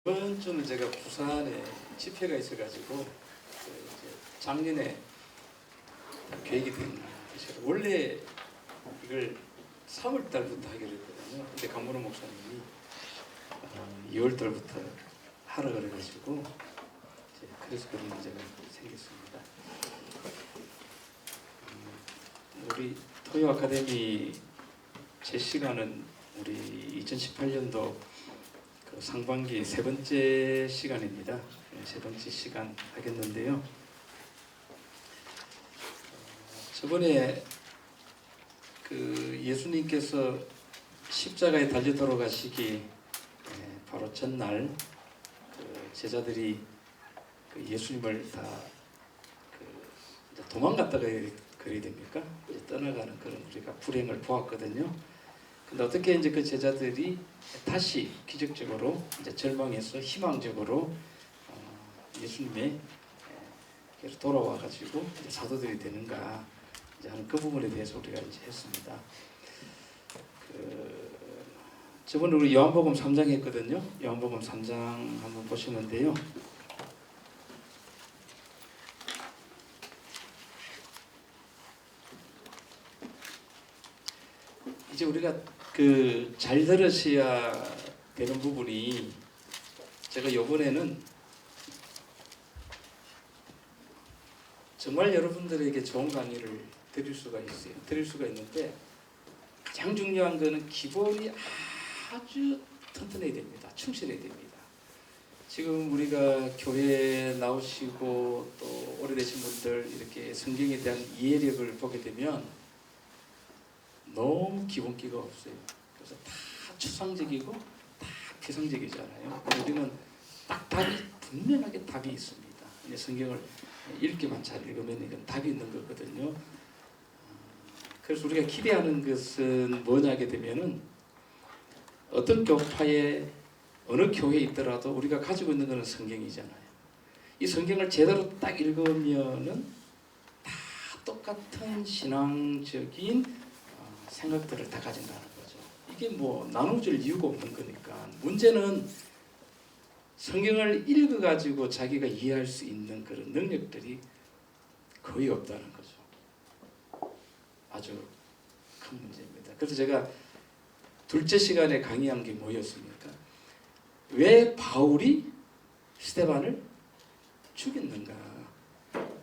이번 주는 제가 부산에 집회가 있어가지고 이제 작년에 계획이 된 것이라 원래 이걸 3월 달부터 하기로 했거든요. 근데 강문호 목사님이 2월 달부터 하라 그래가지고 그래서 그런 문제가 생겼습니다. 우리 토요 아카데미 제 시간은 우리 2018년도 상반기 세 번째 시간입니다. 세 번째 시간 하겠는데요. 저번에 예수님께서 십자가에 달려 돌아가시기 바로 전날 제자들이 예수님을 다 도망갔다가 그래야 됩니까? 떠나가는 그런 우리가 불행을 보았거든요. 근데 어떻게 이제 그 제자들이 다시 기적적으로 이제 절망해서 희망적으로 예수님의 돌아와 가지고 사도들이 되는가 이제 하는 그 부분에 대해서 우리가 이제 했습니다. 저번에 우리 요한복음 3장 했거든요. 요한복음 3장 한번 보시는데요. 이제 우리가 잘 들으셔야 되는 부분이 제가 이번에는 정말 여러분들에게 좋은 강의를 드릴 수가 있어요. 드릴 수가 있는데 가장 중요한 거는 기본이 아주 튼튼해야 됩니다. 충실해야 됩니다. 지금 우리가 교회에 나오시고 또 오래되신 분들 이렇게 성경에 대한 이해력을 보게 되면 너무 기본기가 없어요. 그래서 다 추상적이고 다 피상적이잖아요. 우리는 딱 답이 분명하게 답이 있습니다. 성경을 읽기만 잘 읽으면 이건 답이 있는 거거든요. 그래서 우리가 기대하는 것은 뭐냐게 되면은 어떤 교파에 어느 교회에 있더라도 우리가 가지고 있는 것은 성경이잖아요. 이 성경을 제대로 딱 읽으면은 다 똑같은 신앙적인 생각들을 다 가진다는 거죠. 이게 뭐 나눠줄 이유가 없는 거니까. 문제는 성경을 읽어가지고 자기가 이해할 수 있는 그런 능력들이 거의 없다는 거죠. 아주 큰 문제입니다. 그래서 제가 둘째 시간에 강의한 게 뭐였습니까? 왜 바울이 스데반을 죽였는가?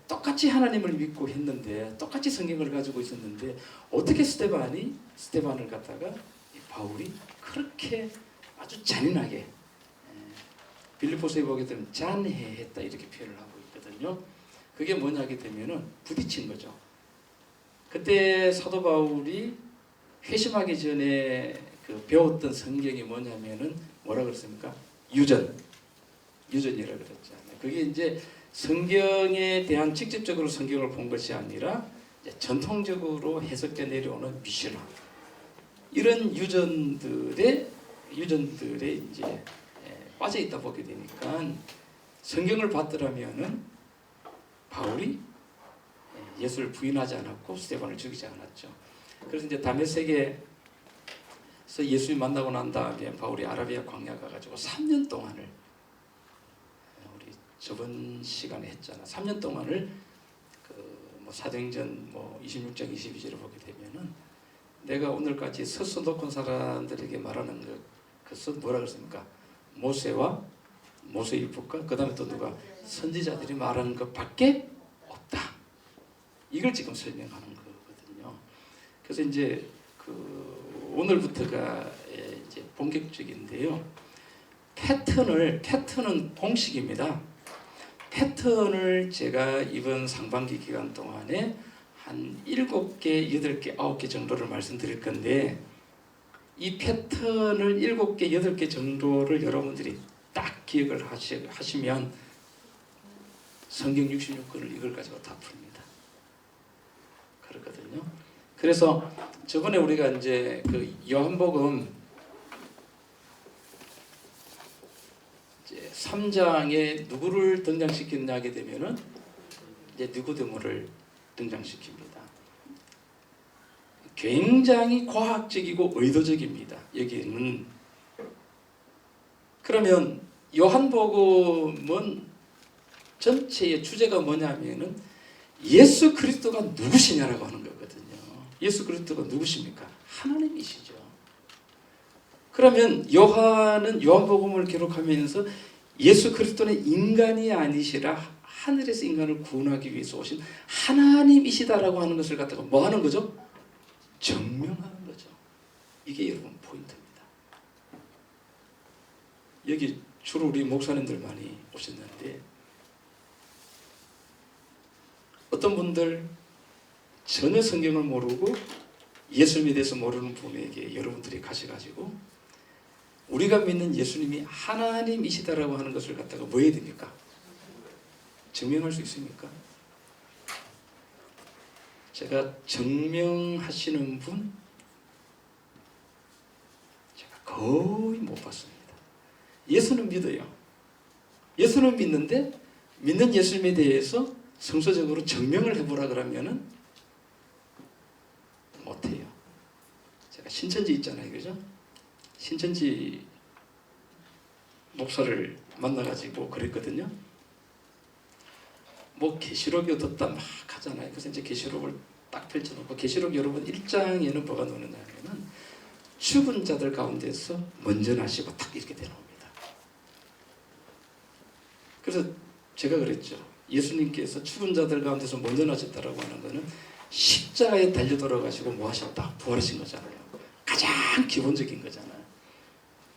똑같이 하나님을 믿고 했는데 똑같이 성경을 가지고 있었는데 어떻게 스데반을 갖다가 바울이 그렇게 아주 잔인하게 빌립보서에 보게 되면 잔해했다 이렇게 표현을 하고 있거든요. 그게 뭐냐게 되면은 부딪힌 거죠. 그때 사도 바울이 회심하기 전에 배웠던 성경이 뭐냐면은 뭐라 그랬습니까? 유전이라 그랬잖아요. 그게 이제 성경에 대한 직접적으로 성경을 본 것이 아니라 전통적으로 해석돼 내려오는 미시나 이런 유전들의 이제 빠져 있다 보게 되니까 성경을 받더라면은 바울이 예수를 부인하지 않았고 스데반을 죽이지 않았죠. 그래서 이제 다메섹에서 예수님 만나고 난 다음에 바울이 아라비아 광야 가가지고 3년 동안을 저번 시간에 했잖아. 3년 동안을 사도행전 26장 22절을 보게 되면은 내가 오늘까지 서서 놓은 사람들에게 말하는 그것은 뭐라 그랬습니까? 모세와 모세율법과 그 다음에 또 누가 선지자들이 말하는 것밖에 없다. 이걸 지금 설명하는 거거든요. 그래서 이제 오늘부터가 이제 본격적인데요. 패턴은 공식입니다. 패턴을 제가 이번 상반기 기간 동안에 한 7개, 8개, 9개 정도를 말씀드릴 건데 이 패턴을 7개, 8개 정도를 여러분들이 딱 기억을 하시면 성경 66권을 이걸 가지고 다 풉니다. 그렇거든요. 그래서 저번에 우리가 이제 요한복음 3장에 누구를 등장시켰냐게 되면은 이제 니고데모를 등장시킵니다. 굉장히 과학적이고 의도적입니다. 여기는 그러면 요한복음은 전체의 주제가 뭐냐면은 예수 그리스도가 누구시냐라고 하는 거거든요. 예수 그리스도가 누구십니까? 하나님이시죠. 그러면 요한은 요한복음을 기록하면서 예수 그리스도는 인간이 아니시라 하늘에서 인간을 구원하기 위해서 오신 하나님이시다라고 하는 것을 갖다가 뭐 하는 거죠? 증명하는 거죠. 이게 여러분 포인트입니다. 여기 주로 우리 목사님들 많이 오셨는데 어떤 분들 전혀 성경을 모르고 예수님에 대해서 모르는 분에게 여러분들이 가셔가지고 우리가 믿는 예수님이 하나님이시다라고 하는 것을 갖다가 뭐 해야 됩니까? 증명할 수 있습니까? 제가 증명하시는 분 제가 거의 못 봤습니다. 예수는 믿어요. 예수는 믿는데 믿는 예수님에 대해서 성서적으로 증명을 해보라 그러면은 못해요. 제가 신천지 있잖아요, 그죠? 신천지 목사를 만나가지고 그랬거든요. 뭐 계시록이 어떻다 막 하잖아요. 그래서 이제 계시록을 딱 펼쳐놓고 계시록 여러분 1장에는 뭐가 나오느냐면은 죽은 자들 가운데서 먼저 나시고 딱 이렇게 되나옵니다. 그래서 제가 그랬죠. 예수님께서 죽은 자들 가운데서 먼저 나셨다라고 하는 거는 십자가에 달려 돌아가시고 뭐 하셨다? 부활하신 거잖아요. 가장 기본적인 거잖아요.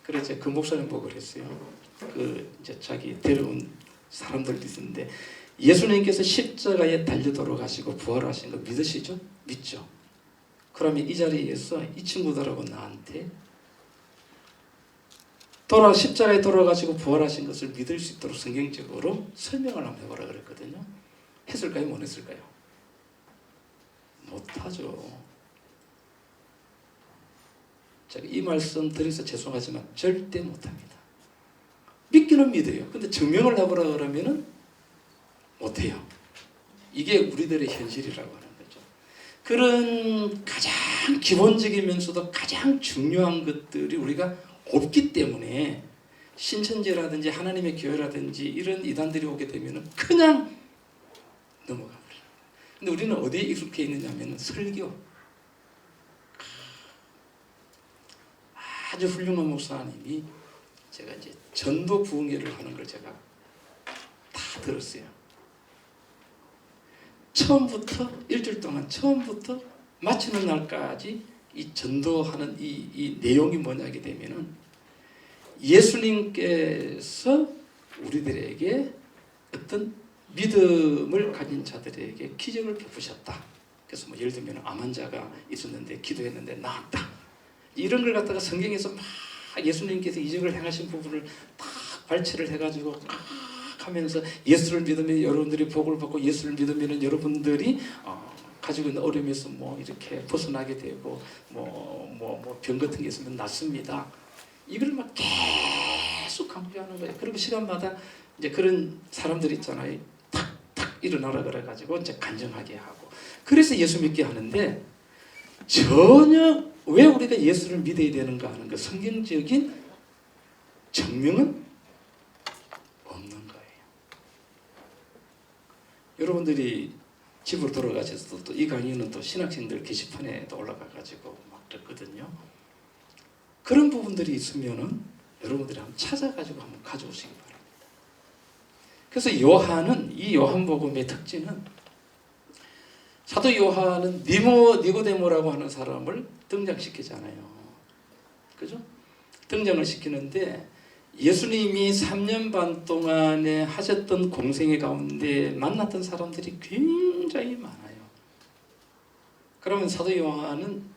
그래서 그 목사님 보고 그랬어요. 그 이제 자기 데려온 사람들도 있었는데 예수님께서 십자가에 달려 돌아가시고 부활하신 거 믿으시죠? 믿죠. 그러면 이 자리에서 이 친구들하고 나한테 십자가에 돌아가시고 부활하신 것을 믿을 수 있도록 성경적으로 설명을 한번 해보라 그랬거든요. 했을까요? 못 했을까요? 못하죠. 제가 이 말씀 드려서 죄송하지만 절대 못합니다. 믿기는 믿어요. 근데 증명을 해보라 그러면은 못해요. 이게 우리들의 현실이라고 하는 거죠. 그런 가장 기본적이면서도 가장 중요한 것들이 우리가 없기 때문에 신천지라든지 하나님의 교회라든지 이런 이단들이 오게 되면 그냥 넘어가 버려요. 근데 우리는 어디에 익숙해 있느냐면 설교. 아주 훌륭한 목사님이 제가 이제 전도 부흥회를 하는 걸 제가 다 들었어요. 처음부터 일주일 동안 처음부터 마치는 날까지 이 전도하는 이 내용이 뭐냐게 되면은 예수님께서 우리들에게 어떤 믿음을 가진 자들에게 기적을 베푸셨다. 그래서 뭐 예를 들면 암 환자가 있었는데 기도했는데 나았다. 이런 걸 갖다가 성경에서 막 예수님께서 이적을 행하신 부분을 다 발췌를 해가지고 하면서 예수를 믿으면 여러분들이 복을 받고 예수를 믿으면 여러분들이 가지고 있는 어려움에서 뭐 이렇게 벗어나게 되고 병 같은 게 있으면 낫습니다. 이걸 막 계속 강조하는 거예요. 그리고 시간마다 이제 그런 사람들이 있잖아요. 탁탁 일어나라 그래가지고 이제 간증하게 하고. 그래서 예수 믿게 하는데 전혀 왜 우리가 예수를 믿어야 되는가 하는 그 성경적인 증명은 없는 거예요. 여러분들이 집으로 돌아가셔서 또 이 강의는 또 신학생들 게시판에도 올라가가지고 막 그랬거든요. 그런 부분들이 있으면은 여러분들이 한번 찾아가지고 한번 가져오시기 바랍니다. 그래서 요한은 이 요한복음의 특징은 사도 요한은 니고데모라고 하는 사람을 등장시키잖아요. 그죠? 등장을 시키는데 예수님이 3년 반 동안에 하셨던 공생애 가운데 만났던 사람들이 굉장히 많아요. 그러면 사도 요한은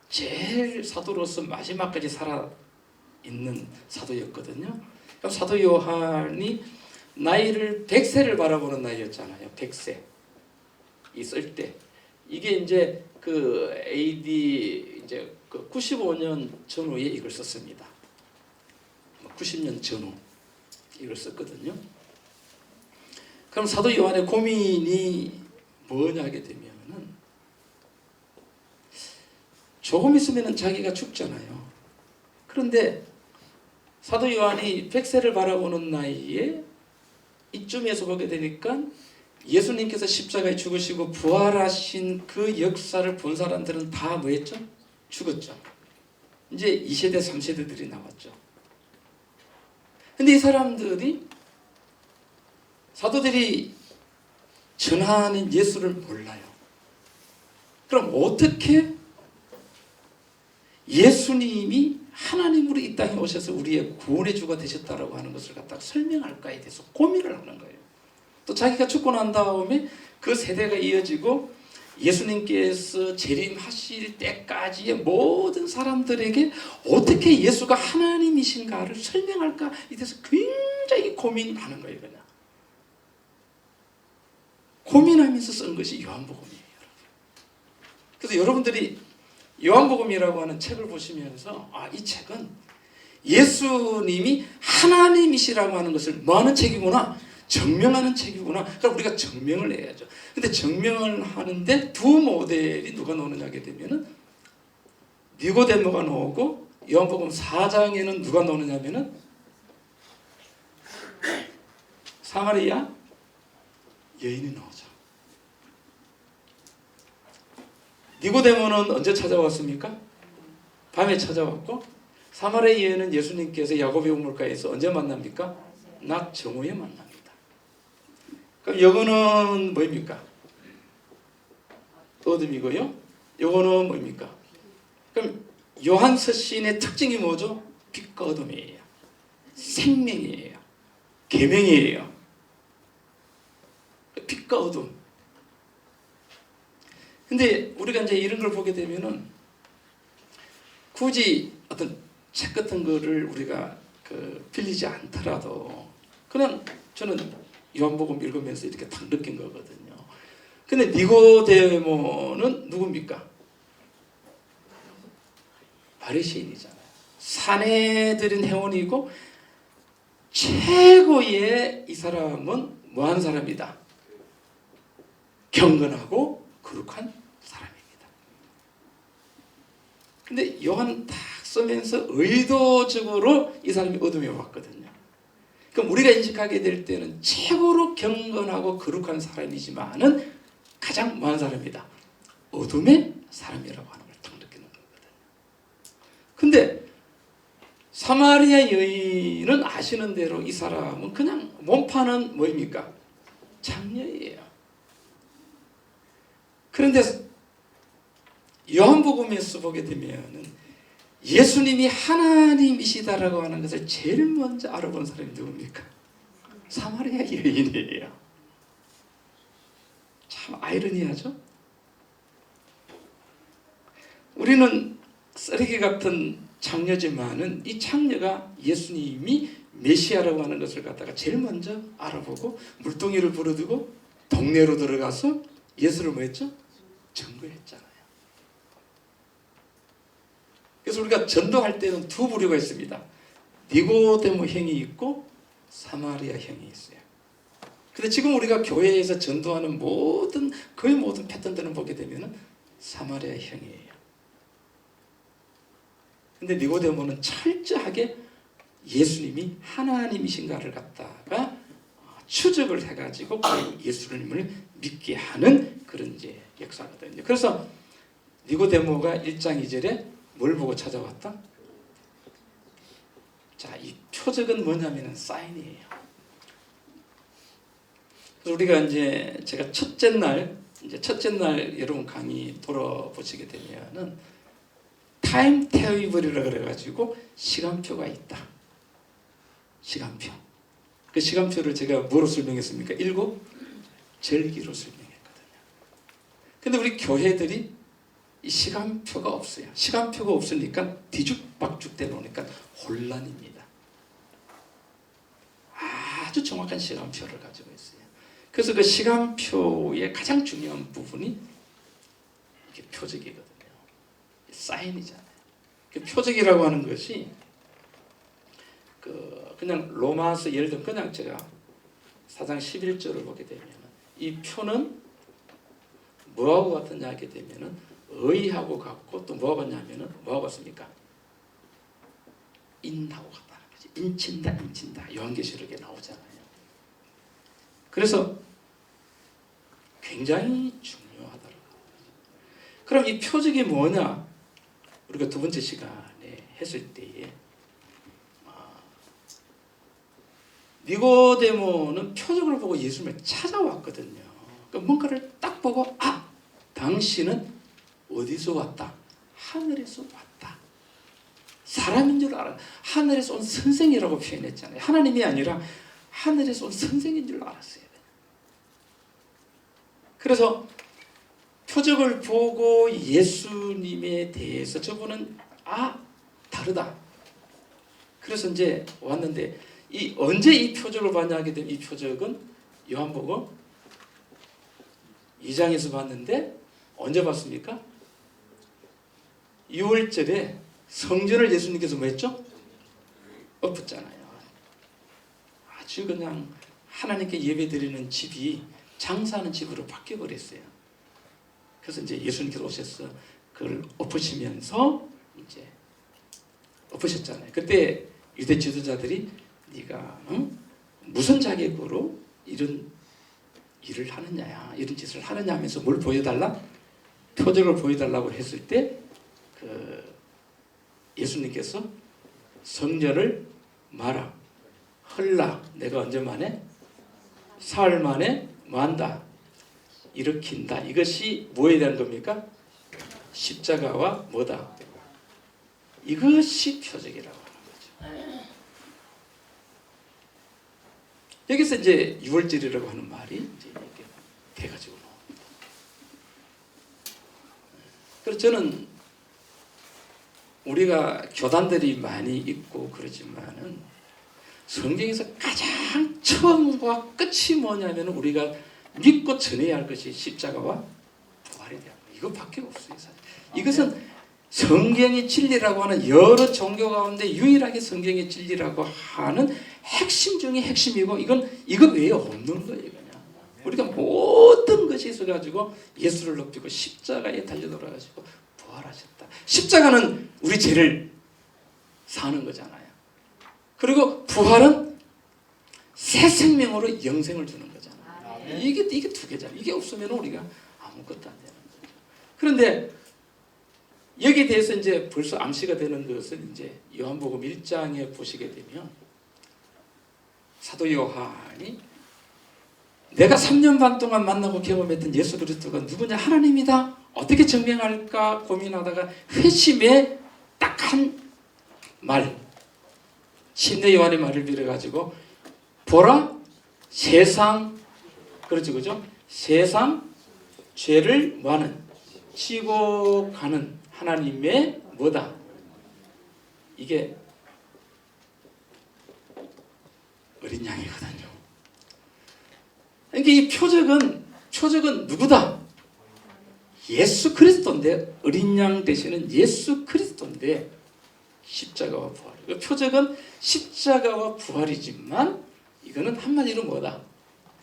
제일 사도로서 마지막까지 살아있는 사도였거든요. 사도 요한이 나이를 100세를 바라보는 나이였잖아요. 100세. 있을 때. 이게 이제 그 AD 이제 그 95년 전후에 이걸 썼습니다. 90년 전후 이걸 썼거든요. 그럼 사도 요한의 고민이 뭐냐 하게 되면은 조금 있으면은 자기가 죽잖아요. 그런데 사도 요한이 100세를 바라보는 나이에 이쯤에서 보게 되니까 예수님께서 십자가에 죽으시고 부활하신 그 역사를 본 사람들은 다 뭐했죠? 죽었죠. 이제 2세대 3세대들이 나왔죠. 근데 이 사람들이 사도들이 전하는 예수를 몰라요. 그럼 어떻게 예수님이 하나님으로 이 땅에 오셔서 우리의 구원의 주가 되셨다라고 하는 것을 갖다가 설명할까에 대해서 고민을 하는 거예요. 또 자기가 죽고 난 다음에 그 세대가 이어지고 예수님께서 재림하실 때까지의 모든 사람들에게 어떻게 예수가 하나님이신가를 설명할까 이 대해서 굉장히 고민하는 거예요. 그냥 고민하면서 쓴 것이 요한복음이에요. 그래서 여러분들이 요한복음이라고 하는 책을 보시면서 이 책은 예수님이 하나님이시라고 하는 것을 뭐하는 책이구나, 증명하는 책이구나. 그럼 우리가 증명을 해야죠. 근데 증명을 하는데 두 모델이 누가 나오느냐 하게 되면은 니고데모가 나오고, 요한복음 4장에는 누가 나오느냐 하면은 사마리아 여인이 나오죠. 니고데모는 언제 찾아왔습니까? 밤에 찾아왔고, 사마리아 여인은 예수님께서 야곱의 우물가에서 언제 만납니까? 낮 정오에 만납니다. 그럼 요거는 뭐입니까? 어둠이고요. 요거는 뭐입니까? 그럼 요한서 시인의 특징이 뭐죠? 빛과 어둠이에요. 생명이에요. 계명이에요. 빛과 어둠. 근데 우리가 이제 이런 걸 보게 되면은 굳이 어떤 책 같은 거를 우리가 빌리지 않더라도 그냥 저는 요한복음 읽으면서 이렇게 딱 느낀 거거든요. 근데 니고데모는 누굽니까? 바리새인이잖아요. 사내들인 회원이고 최고의 이 사람은 뭐한 사람이다? 경건하고 거룩한 사람입니다. 근데 요한 딱 쓰면서 의도적으로 이 사람이 어둠에 왔거든요. 그럼 우리가 인식하게 될 때는 최고로 경건하고 거룩한 사람이지만은 가장 뭐한 사람이다? 어둠의 사람이라고 하는 걸 딱 느끼는 거거든요. 근데 사마리아 여인은 아시는 대로 이 사람은 그냥 몸파는 뭐입니까? 장녀예요. 그런데 요한복음에서 보게 되면은 예수님이 하나님이시다라고 하는 것을 제일 먼저 알아본 사람이 누굽니까? 사마리아 여인이에요. 참 아이러니하죠? 우리는 쓰레기 같은 창녀지만은 이 창녀가 예수님이 메시아라고 하는 것을 갖다가 제일 먼저 알아보고 물동이를 부르두고 동네로 들어가서 예수를 뭐 했죠? 증거했잖아요. 그래서 우리가 전도할 때는 두 부류가 있습니다. 니고데모 형이 있고 사마리아 형이 있어요. 근데 지금 우리가 교회에서 전도하는 거의 모든 패턴들은 보게 되면 사마리아 형이에요. 근데 니고데모는 철저하게 예수님이 하나님이신가를 갖다가 추적을 해가지고 예수님을 믿게 하는 그런 이제 역사거든요. 그래서 니고데모가 1장 2절에 뭘 보고 찾아왔다? 자, 이 표적은 뭐냐면은 사인이에요. 그래서 우리가 이제 제가 첫째 날 여러분 강의 돌아보시게 되면은 타임 테이블이라 그래가지고 시간표가 있다. 시간표. 그 시간표를 제가 뭐로 설명했습니까? 7 절기로 설명했거든요. 근데 우리 교회들이 이 시간표가 없어요. 시간표가 없으니까 뒤죽박죽 돼 놓으니까 혼란입니다. 아주 정확한 시간표를 가지고 있어요. 그래서 그 시간표의 가장 중요한 부분이 이게 표적이거든요. 사인이잖아요. 그 표적이라고 하는 것이 그냥 로마서 예를 들면 그냥 제가 4장 11절을 보게 되면 이 표는 뭐하고 같느냐 하게 되면은 의하고 같고 또 뭐하고 같냐면은 뭐하고 같습니까? 인하고 같다는 거죠. 인친다 인친다 요한계시록에 나오잖아요. 그래서 굉장히 중요하더라고요. 그럼 이 표적이 뭐냐? 우리가 두 번째 시간에 했을 때에 니고데모는 표적을 보고 예수님을 찾아왔거든요. 그러니까 뭔가를 딱 보고 당신은 어디서 왔다? 하늘에서 왔다. 사람인 줄 알아. 하늘에서 온 선생이라고 표현했잖아요. 하나님이 아니라 하늘에서 온 선생인 줄 알았어요. 그래서 표적을 보고 예수님에 대해서 저분은 다르다. 그래서 이제 왔는데 언제 이 표적을 봤냐 하게 되면 이 표적은 요한복음 2장에서 봤는데 언제 봤습니까? 6월절에 성전을 예수님께서 뭐 했죠? 엎었잖아요. 아주 그냥 하나님께 예배드리는 집이 장사하는 집으로 바뀌어버렸어요. 그래서 이제 예수님께서 오셔서 그걸 엎으시면서 이제 엎으셨잖아요. 그때 유대 지도자들이 네가 무슨 자격으로 이런 일을 하느냐, 이런 짓을 하느냐 하면서 뭘 보여달라? 표적을 보여달라고 했을 때 예수님께서 성전을 마라, 헐라, 내가 언제 만에? 사흘 만에 뭐한다? 일으킨다. 이것이 뭐에 대한 겁니까? 십자가와 뭐다? 이것이 표적이라고 하는 거죠. 여기서 이제 6월절이라고 하는 말이 이제 이렇게 돼가지고 나옵니다. 그래서 저는 우리가 교단들이 많이 있고 그러지만은 성경에서 가장 처음과 끝이 뭐냐면 우리가 믿고 전해야 할 것이 십자가와 부활에 대한 거. 이것밖에 없어요. 사실. 이것은 성경의 진리라고 하는 여러 종교 가운데 유일하게 성경의 진리라고 하는 핵심 중에 핵심이고 이거 외에 없는 거예요. 그냥. 우리가 모든 것이 있어가지고 예수를 높이고 십자가에 달려 돌아가시고 부활하셨다. 십자가는 우리 죄를 사는 거잖아요. 그리고 부활은 새 생명으로 영생을 주는 거잖아요. 이게 두 개잖아요. 이게 없으면 우리가 아무것도 안 되는 거죠. 그런데 여기에 대해서 이제 벌써 암시가 되는 것은 이제 요한복음 1장에 보시게 되면 사도 요한이 내가 3년 반 동안 만나고 경험했던 예수 그리스도가 누구냐? 하나님이다. 어떻게 증명할까 고민하다가 회심에 딱 한 말, 신대 요한의 말을 빌어가지고 보라 세상 그렇죠, 그죠? 세상 죄를 뭐하는 지고 가는 하나님의 뭐다? 이게 어린 양이거든요. 그러니까 이 표적은 누구다? 예수 그리스도인데, 어린 양 되시는 예수 그리스도인데 십자가와 부활. 그 표적은 십자가와 부활이지만 이거는 한마디로 뭐다?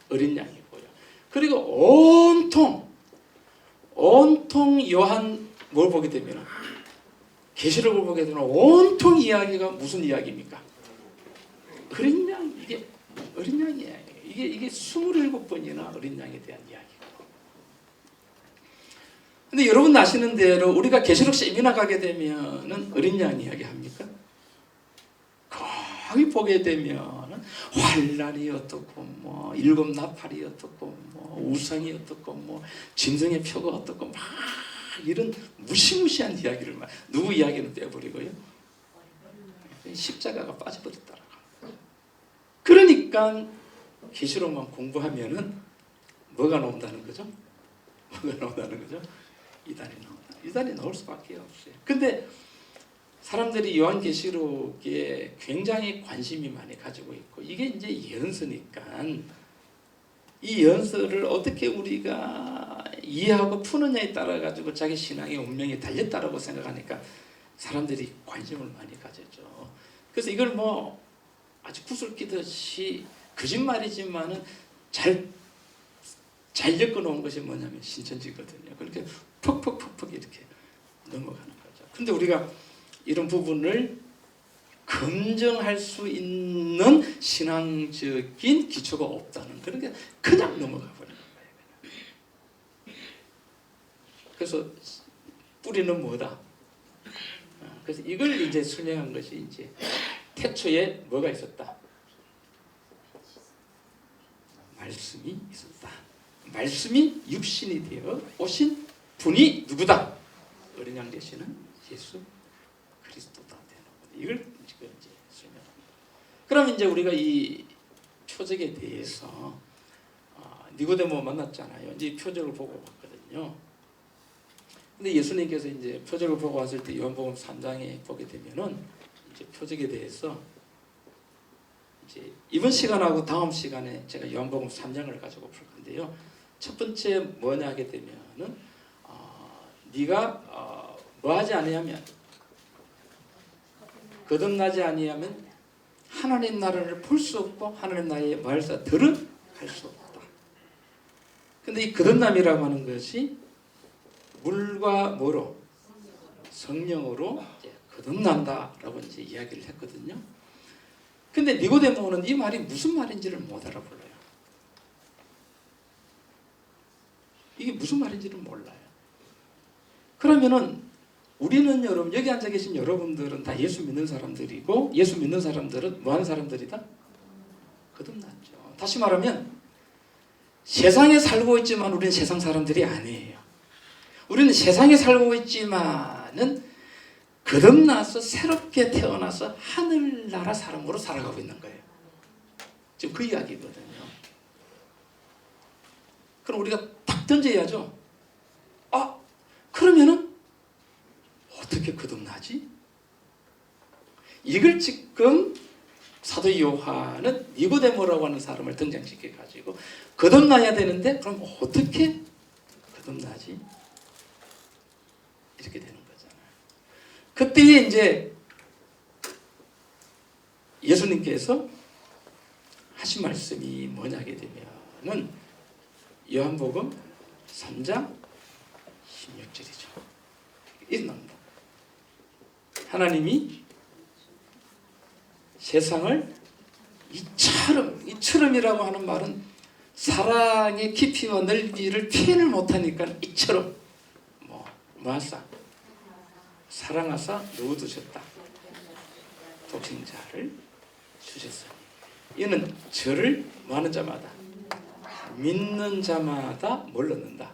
어린 양이고요. 그리고 온통 요한 뭘 보게 되면 계시록을 보게 되면 온통 이야기가 무슨 이야기입니까? 어린 양. 이게 어린 양이에요. 이게 27번이나 어린 양에 대한 이야기고. 근데 여러분 아시는 대로 우리가 계시록 세미나 가게 되면은 어린 양 이야기 합니까? 거기 보게 되면은 환란이 어떻고 뭐 일곱 나팔이 어떻고 뭐 우상이 어떻고 뭐 짐승의 표가 어떻고 막 이런 무시무시한 이야기를 막 누구 이야기는 빼버리고요. 십자가가 빠져버렸더라고. 그러니까 계시록만 공부하면은 뭐가 나온다는 거죠? 뭐가 나온다는 거죠? 이단이 나온다. 이단이 나올 수밖에 없어요. 근데 사람들이 요한계시록에 굉장히 관심이 많이 가지고 있고 이게 이제 예언서니까 이 예언서를 어떻게 우리가 이해하고 푸느냐에 따라 가지고 자기 신앙의 운명이 달렸다라고 생각하니까 사람들이 관심을 많이 가졌죠. 그래서 이걸 뭐 아주 구슬끼듯이 거짓말이지만은 잘 엮어놓은 것이 뭐냐면 신천지거든요. 그렇게 퍽퍽퍽퍽 이렇게 넘어가는 거죠. 근데 우리가 이런 부분을 검증할 수 있는 신앙적인 기초가 없다는 그런 게 그냥 넘어가 버리는 거예요. 그래서 뿌리는 뭐다? 그래서 이걸 이제 설명한 것이 이제 태초에 뭐가 있었다? 말씀이 있었다. 말씀이 육신이 되어 오신 분이 누구다? 어린 양 되시는 예수 그리스도다 되는 거예요. 이걸 지금 이제 설명합니다. 그럼 이제 우리가 이 표적에 대해서 니고데모 만났잖아요. 이제 표적을 보고 봤거든요. 근데 예수님께서 이제 표적을 보고 왔을 때 요한복음 3장에 보게 되면은 이제 표적에 대해서 이제 이번 시간하고 다음 시간에 제가 요한복음 3장을 가지고 볼 건데요. 첫 번째 뭐냐 하게 되면은 네가 뭐하지 아니하면 거듭나지 아니하면 하나님 나라를 볼 수 없고 하나님 나라에 뭐할 수 들어갈 수 없다. 근데 이 거듭남이라고 하는 것이 물과 뭐로? 성령으로 이제 거듭난다라고 이제 이야기를 했거든요. 근데 니고데모는 이 말이 무슨 말인지를 못 알아볼래요. 이게 무슨 말인지를 몰라요. 그러면은 우리는 여러분 여기 앉아 계신 여러분들은 다 예수 믿는 사람들이고 예수 믿는 사람들은 뭐 하는 사람들이다? 거듭났죠. 다시 말하면 세상에 살고 있지만 우리는 세상 사람들이 아니에요. 우리는 세상에 살고 있지만은 거듭나서 새롭게 태어나서 하늘나라 사람으로 살아가고 있는 거예요. 지금 그 이야기거든요. 그럼 우리가 딱 던져야죠. 그러면은 어떻게 거듭나지? 이걸 지금 사도 요한은 니고데모라고 하는 사람을 등장시켜 가지고 거듭나야 되는데 그럼 어떻게 거듭나지? 이렇게 되는 거잖아요. 그때 이제 예수님께서 하신 말씀이 뭐냐게 되면은 요한복음 3장 16절이죠. 이런 하나님이 세상을 이처럼이라고 하는 말은 사랑의 깊이와 넓이를 표현을 못하니까 이처럼 뭐하사 사랑하사 누워두셨다. 독생자를 주셨으니 이는 저를 뭐하는 자마다 믿는 자마다 뭘 넣는다.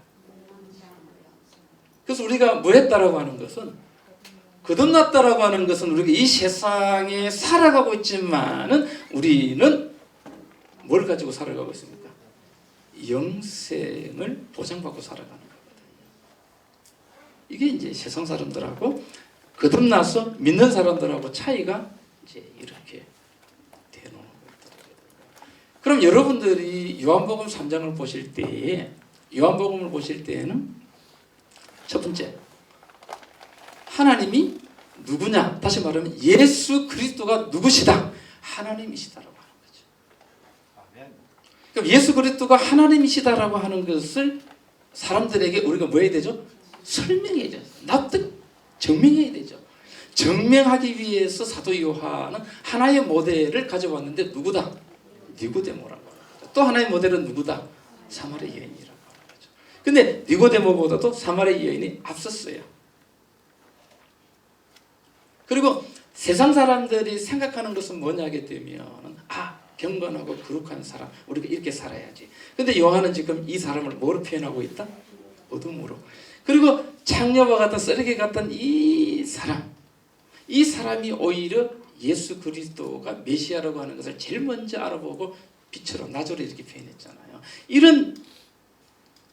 그래서 우리가 뭐 했다라고 하는 것은 거듭났다라고 하는 것은 우리가 이 세상에 살아가고 있지만은 우리는 뭘 가지고 살아가고 있습니까? 영생을 보장받고 살아가는 거거든요. 이게 이제 세상 사람들하고 거듭나서 믿는 사람들하고 차이가 이제 이렇게 되는 거거든요. 그럼 여러분들이 요한복음 3장을 보실 때에 요한복음을 보실 때에는 첫 번째 하나님이 누구냐? 다시 말하면 예수 그리스도가 누구시다? 하나님이시다라고 하는 거죠. 그럼 예수 그리스도가 하나님이시다라고 하는 것을 사람들에게 우리가 뭐 해야 되죠? 설명해야 되죠. 납득, 증명해야 되죠. 증명하기 위해서 사도 요한은 하나의 모델을 가져왔는데 누구다? 니고데모라고 하는 거죠. 또 하나의 모델은 누구다? 사마리 여인이라고 하는 거죠. 근데 니고데모보다도 사마리 여인이 앞섰어요. 그리고 세상 사람들이 생각하는 것은 뭐냐게 되면 경건하고 거룩한 사람 우리가 이렇게 살아야지. 근데 요한은 지금 이 사람을 뭐로 표현하고 있다? 어둠으로. 그리고 창녀와 같은 쓰레기 같은 이 사람이 오히려 예수 그리스도가 메시아라고 하는 것을 제일 먼저 알아보고 빛으로 나주로 이렇게 표현했잖아요. 이런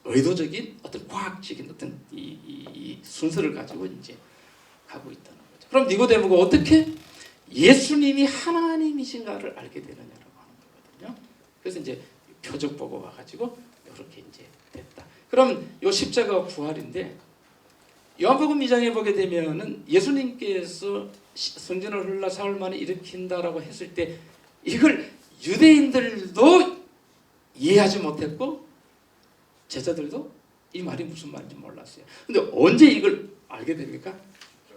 의도적인 어떤 과학적인 어떤 이 순서를 가지고 이제 가고 있다는 거죠. 그럼 니고데모가 어떻게 예수님이 하나님이신가를 알게 되느냐라고 하는 거거든요. 그래서 이제 표적 보고 와가지고 이렇게 이제 됐다. 그럼 요 십자가 부활인데 요한복음 2장에 보게 되면은 예수님께서 성전을 헐라 사흘 만에 일으킨다라고 했을 때 이걸 유대인들도 이해하지 못했고 제자들도 이 말이 무슨 말인지 몰랐어요. 근데 언제 이걸 알게 됩니까?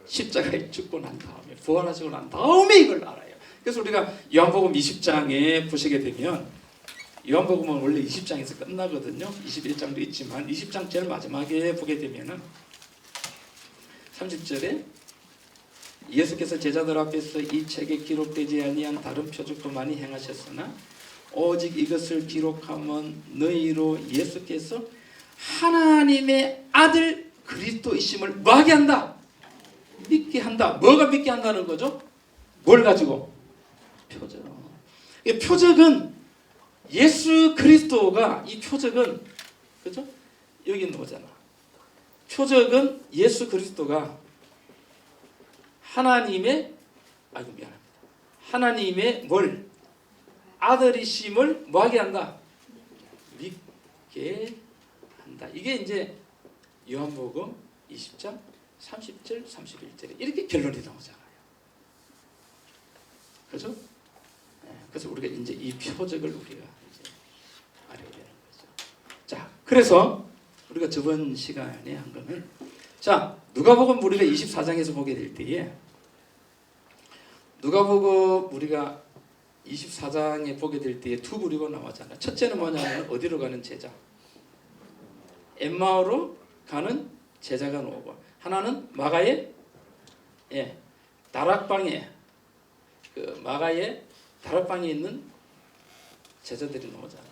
십자가에 죽고 난 다음에 부활하시고 난 다음에 이걸 알아요. 그래서 우리가 요한복음 20장에 보시게 되면 요한복음은 원래 20장에서 끝나거든요. 21장도 있지만 20장 제일 마지막에 보게 되면은 30절에 예수께서 제자들 앞에서 이 책에 기록되지 아니한 다른 표적도 많이 행하셨으나 오직 이것을 기록하면 너희로 예수께서 하나님의 아들 그리스도이심을 뭐하게 한다? 믿게 한다. 뭐가 믿게 한다는 거죠? 뭘 가지고? 표적. 이 표적은 예수 그리스도가 이 표적은 그죠? 여기 있는 거잖아. 표적은 예수 그리스도가 하나님의 하나님의 뭘? 아들이심을 뭐하게 한다? 믿게 한다. 이게 이제 요한복음 20장 30절 31절에 이렇게 결론이 나오잖아요. 그죠? 그래서 우리가 이제 이 표적을 우리가 이제 알아야 되는 거죠. 자, 그래서 우리가 저번 시간에 한 거는 자, 누가복음 우리가 24장에서 보게 될 때에 누가복음 우리가 24장에 보게 될 때에 두 부류가 나왔잖아요. 첫째는 뭐냐면 어디로 가는 제자. 엠마오로 가는 제자가 나오고 하나는 마가의 다락방에 그 마가의 다락방에 있는 제자들이 나오잖아요.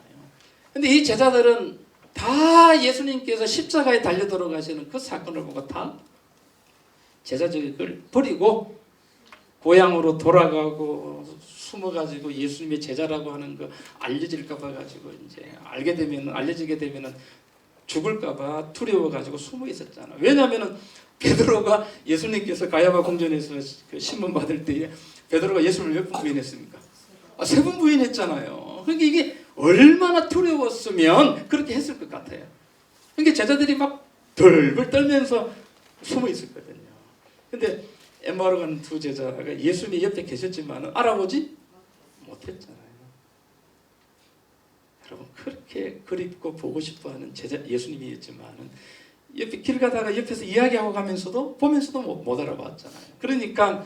근데 이 제자들은 다 예수님께서 십자가에 달려 돌아가시는 그 사건을 보고 다 제자적을 버리고 고향으로 돌아가고 숨어가지고 예수님의 제자라고 하는 거 알려질까봐 가지고 이제 알려지게 되면은 죽을까봐 두려워가지고 숨어 있었잖아. 왜냐하면은 베드로가 예수님께서 가야바 궁전에서 그 신문 받을 때에 베드로가 예수를 몇 번 부인했습니까? 3번 부인했잖아요. 그러니까 이게 얼마나 두려웠으면 그렇게 했을 것 같아요. 그러니까 제자들이 막 덜덜 떨면서 숨어 있었거든요. 근데 엠마오로 가는 두 제자가 예수님이 옆에 계셨지만 알아보지 못했잖아요. 여러분 그렇게 그립고 보고 싶어하는 제자 예수님이었지만은 옆에 길 가다가 옆에서 이야기하고 가면서도 보면서도 못 알아봤잖아요. 그러니까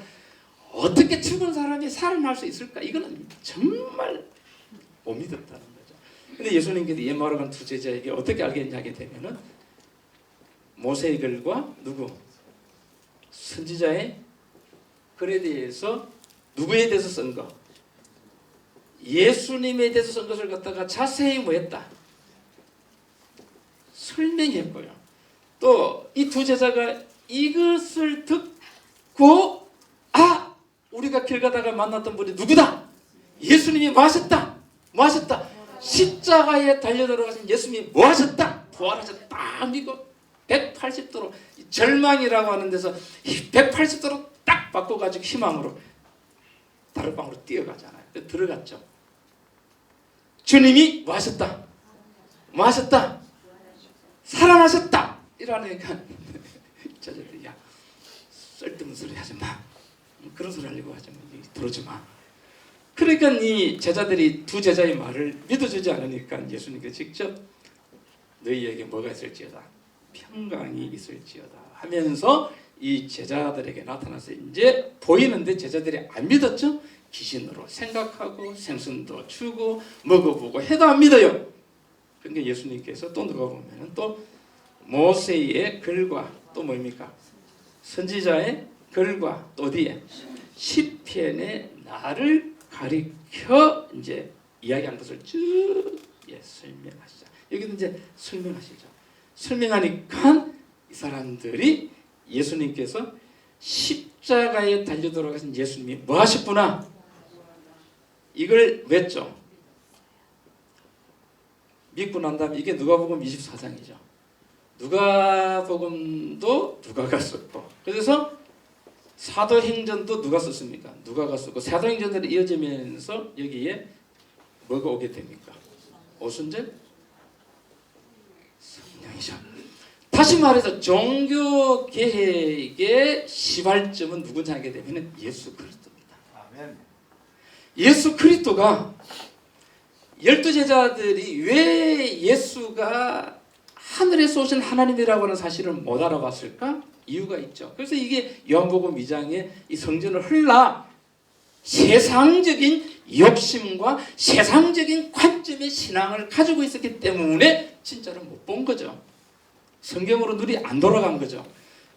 어떻게 죽은 사람이 살아날 수 있을까? 이거는 정말 못 믿었다는 거죠. 근데 예수님께서 엠마오로 간 두 제자에게 어떻게 알겠냐 하게 되면은 모세의 글과 누구? 선지자의 글에 대해서 누구에 대해서 쓴 거? 예수님에 대해서 쓴 것을 갖다가 자세히 뭐했다? 설명했고요. 또 이 두 제자가 이것을 듣고 우리가 길 가다가 만났던 분이 누구다? 예수님이 뭐 하셨다? 뭐 하셨다? 십자가에 달려 들어가신 예수님이 뭐 하셨다? 부활하셨다. 믿고 180도로 절망이라고 하는 데서 180도로 딱 바꿔가지고 희망으로 다른 방으로 뛰어가잖아요. 들어갔죠. 주님이 뭐 하셨다? 뭐 하셨다? 살아나셨다. 이러니까 저들이 야 쓸데없는 소리 하지 마. 그런 소리 하려고 하지 마. 들어오지 마. 그러니까 이 제자들이 두 제자의 말을 믿어주지 않으니까 예수님께서 직접 너희에게 뭐가 있을지어다. 평강이 있을지어다 하면서 이 제자들에게 나타나서 이제 보이는데 제자들이 안 믿었죠. 귀신으로 생각하고 생선도 주고 먹어보고 해도 안 믿어요. 그러니까 예수님께서 또 누가 보면은 또 모세의 글과 또 뭡니까? 선지자의 글과 또 어디에? 시편의 나를 가리켜 이제 이야기한 것을 쭉 설명하시죠. 여기는 이제 설명하시죠. 설명하니까 이 사람들이 예수님께서 십자가에 달려 돌아가신 예수님이 뭐 하셨구나 이걸 맺죠. 믿고 난 다음에 이게 누가복음 24장이죠. 누가복음도 누가가 썼고 그래서 사도행전도 누가 썼습니까? 누가가 썼고 사도행전들이 이어지면서 여기에 뭐가 오게 됩니까? 오순절? 성령이죠. 다시 말해서 종교개혁의 시발점은 누구냐 하게 되면 예수 그리스도입니다. 아멘. 예수 그리스도가 12제자들이 왜 예수가 하늘에서 오신 하나님이라고 하는 사실을 못 알아봤을까? 이유가 있죠. 그래서 이게 요한복음 2장에 이 성전을 헐라 세상적인 욕심과 세상적인 관점의 신앙을 가지고 있었기 때문에 진짜로 못 본 거죠. 성경으로 눈이 안 돌아간 거죠.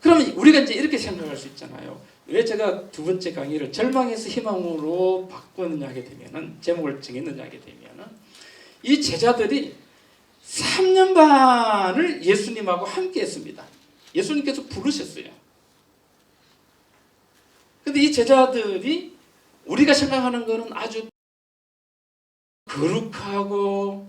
그러면 우리가 이제 이렇게 생각할 수 있잖아요. 왜 제가 두 번째 강의를 절망에서 희망으로 바꾸느냐 하게 되면은, 제목을 정했느냐 하게 되면은, 이 제자들이 3년 반을 예수님하고 함께 했습니다. 예수님께서 부르셨어요. 근데 이 제자들이 우리가 생각하는 것은 아주 거룩하고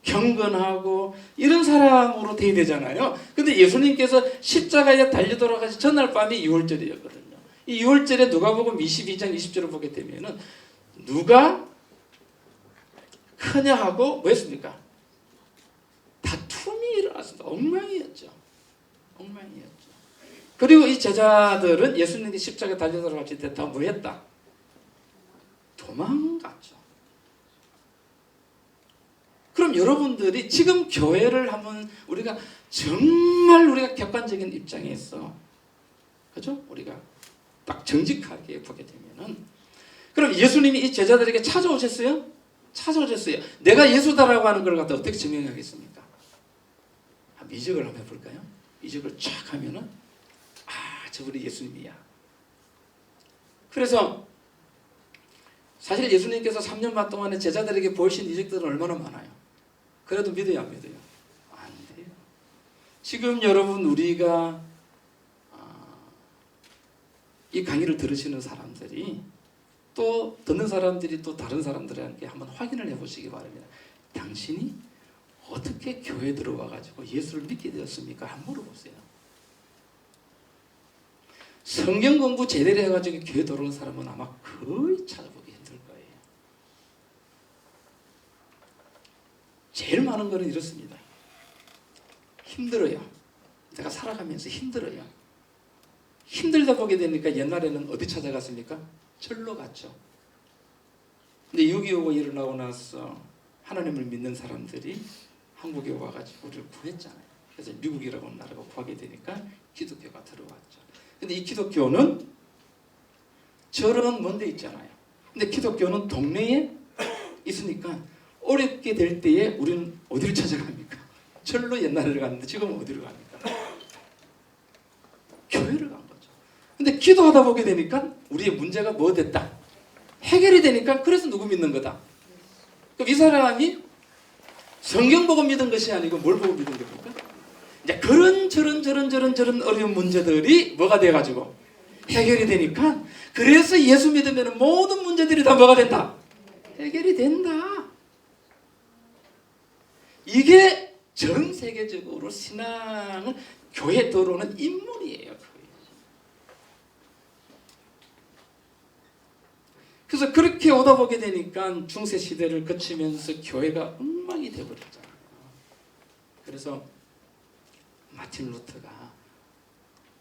경건하고 이런 사람으로 돼야 되잖아요. 근데 예수님께서 십자가에 달려 돌아가신 전날 밤이 6월절이었거든요. 이 6월절에 누가복음 22장 20절을 보게 되면은 누가 크냐 하고 뭐 했습니까? 다툼이 일어났습니다. 엉망이었죠. 엉망이었죠. 그리고 이 제자들은 예수님이 십자가에 달려 돌아가실 때 다 뭐 했다? 도망갔죠. 그럼 여러분들이 지금 교회를 한번 우리가 정말 우리가 객관적인 입장에서, 그죠? 우리가 딱 정직하게 보게 되면은, 그럼 예수님이 이 제자들에게 찾아오셨어요? 찾아오셨어요. 내가 예수다라고 하는 걸 갖다 어떻게 증명하겠습니까? 이적을 한번 해볼까요? 이적을 쫙 하면은, 아, 저분이 예수님이야. 그래서 사실 예수님께서 3년 반 동안에 제자들에게 보이신 이적들은 얼마나 많아요. 그래도 믿어요, 안 믿어요? 안 돼요. 지금 여러분 우리가 이 강의를 들으시는 사람들이, 또 듣는 사람들이 또 다른 사람들에게 한번 확인을 해보시기 바랍니다. 당신이 어떻게 교회에 들어와 가지고 예수를 믿게 되었습니까? 한번 물어보세요. 성경 공부 제대로 해가지고 교회 들어온 사람은 아마 거의 찾아보기 힘들 거예요. 제일 많은 거는 이렇습니다. 힘들어요. 내가 살아가면서 힘들어요. 힘들다 보게 되니까 옛날에는 어디 찾아갔습니까? 절로 갔죠. 근데 6.25가 일어나고 나서 하나님을 믿는 사람들이 한국에 와가지고 우리를 구했잖아요. 그래서 미국이라고 하는 나라가 구하게 되니까 기독교가 들어왔죠. 근데 이 기독교는 절은 먼 데 있잖아요. 근데 기독교는 동네에 있으니까 어렵게 될 때에 우리는 어디를 찾아갑니까? 절로 옛날에 갔는데 지금은 어디로 갑니까? 교회를 간 거죠. 근데 기도하다 보게 되니까 우리의 문제가 뭐 됐다? 해결이 되니까 그래서 누구 믿는 거다? 그럼 이 사람이 성경 보고 믿은 것이 아니고 뭘 보고 믿은 겁니까? 이제 그런 저런 어려운 문제들이 뭐가 돼가지고 해결이 되니까, 그래서 예수 믿으면 모든 문제들이 다 뭐가 된다? 해결이 된다. 이게 전 세계적으로 신앙은 교회에 들어오는 인문이에요. 그래서 그렇게 오다 보게 되니까 중세 시대를 거치면서 교회가 엉망이 되어버렸잖아요. 그래서 마틴 루터가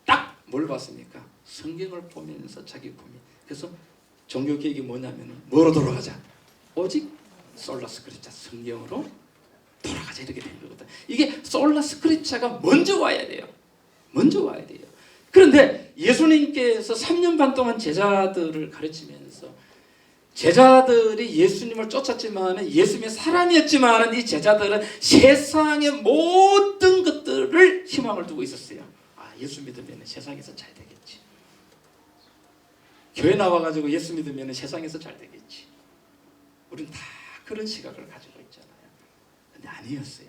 딱 뭘 봤습니까? 성경을 보면서 자기 고민. 그래서 종교 개혁이 뭐냐면 뭐로 돌아가자? 오직 솔라 스크립처, 성경으로 돌아가자, 이렇게 된 거거든. 이게 솔라 스크립처가 먼저 와야 돼요. 먼저 와야 돼요. 그런데 예수님께서 3년 반 동안 제자들을 가르치면서, 제자들이 예수님을 쫓았지만 예수님의 사람이었지만 이 제자들은 세상의 모든 것들을 희망을 두고 있었어요. 아, 예수 믿으면 세상에서 잘 되겠지. 교회 나와가지고 예수 믿으면 세상에서 잘 되겠지. 우리는 다 그런 시각을 가지고 있잖아요. 근데 아니었어요.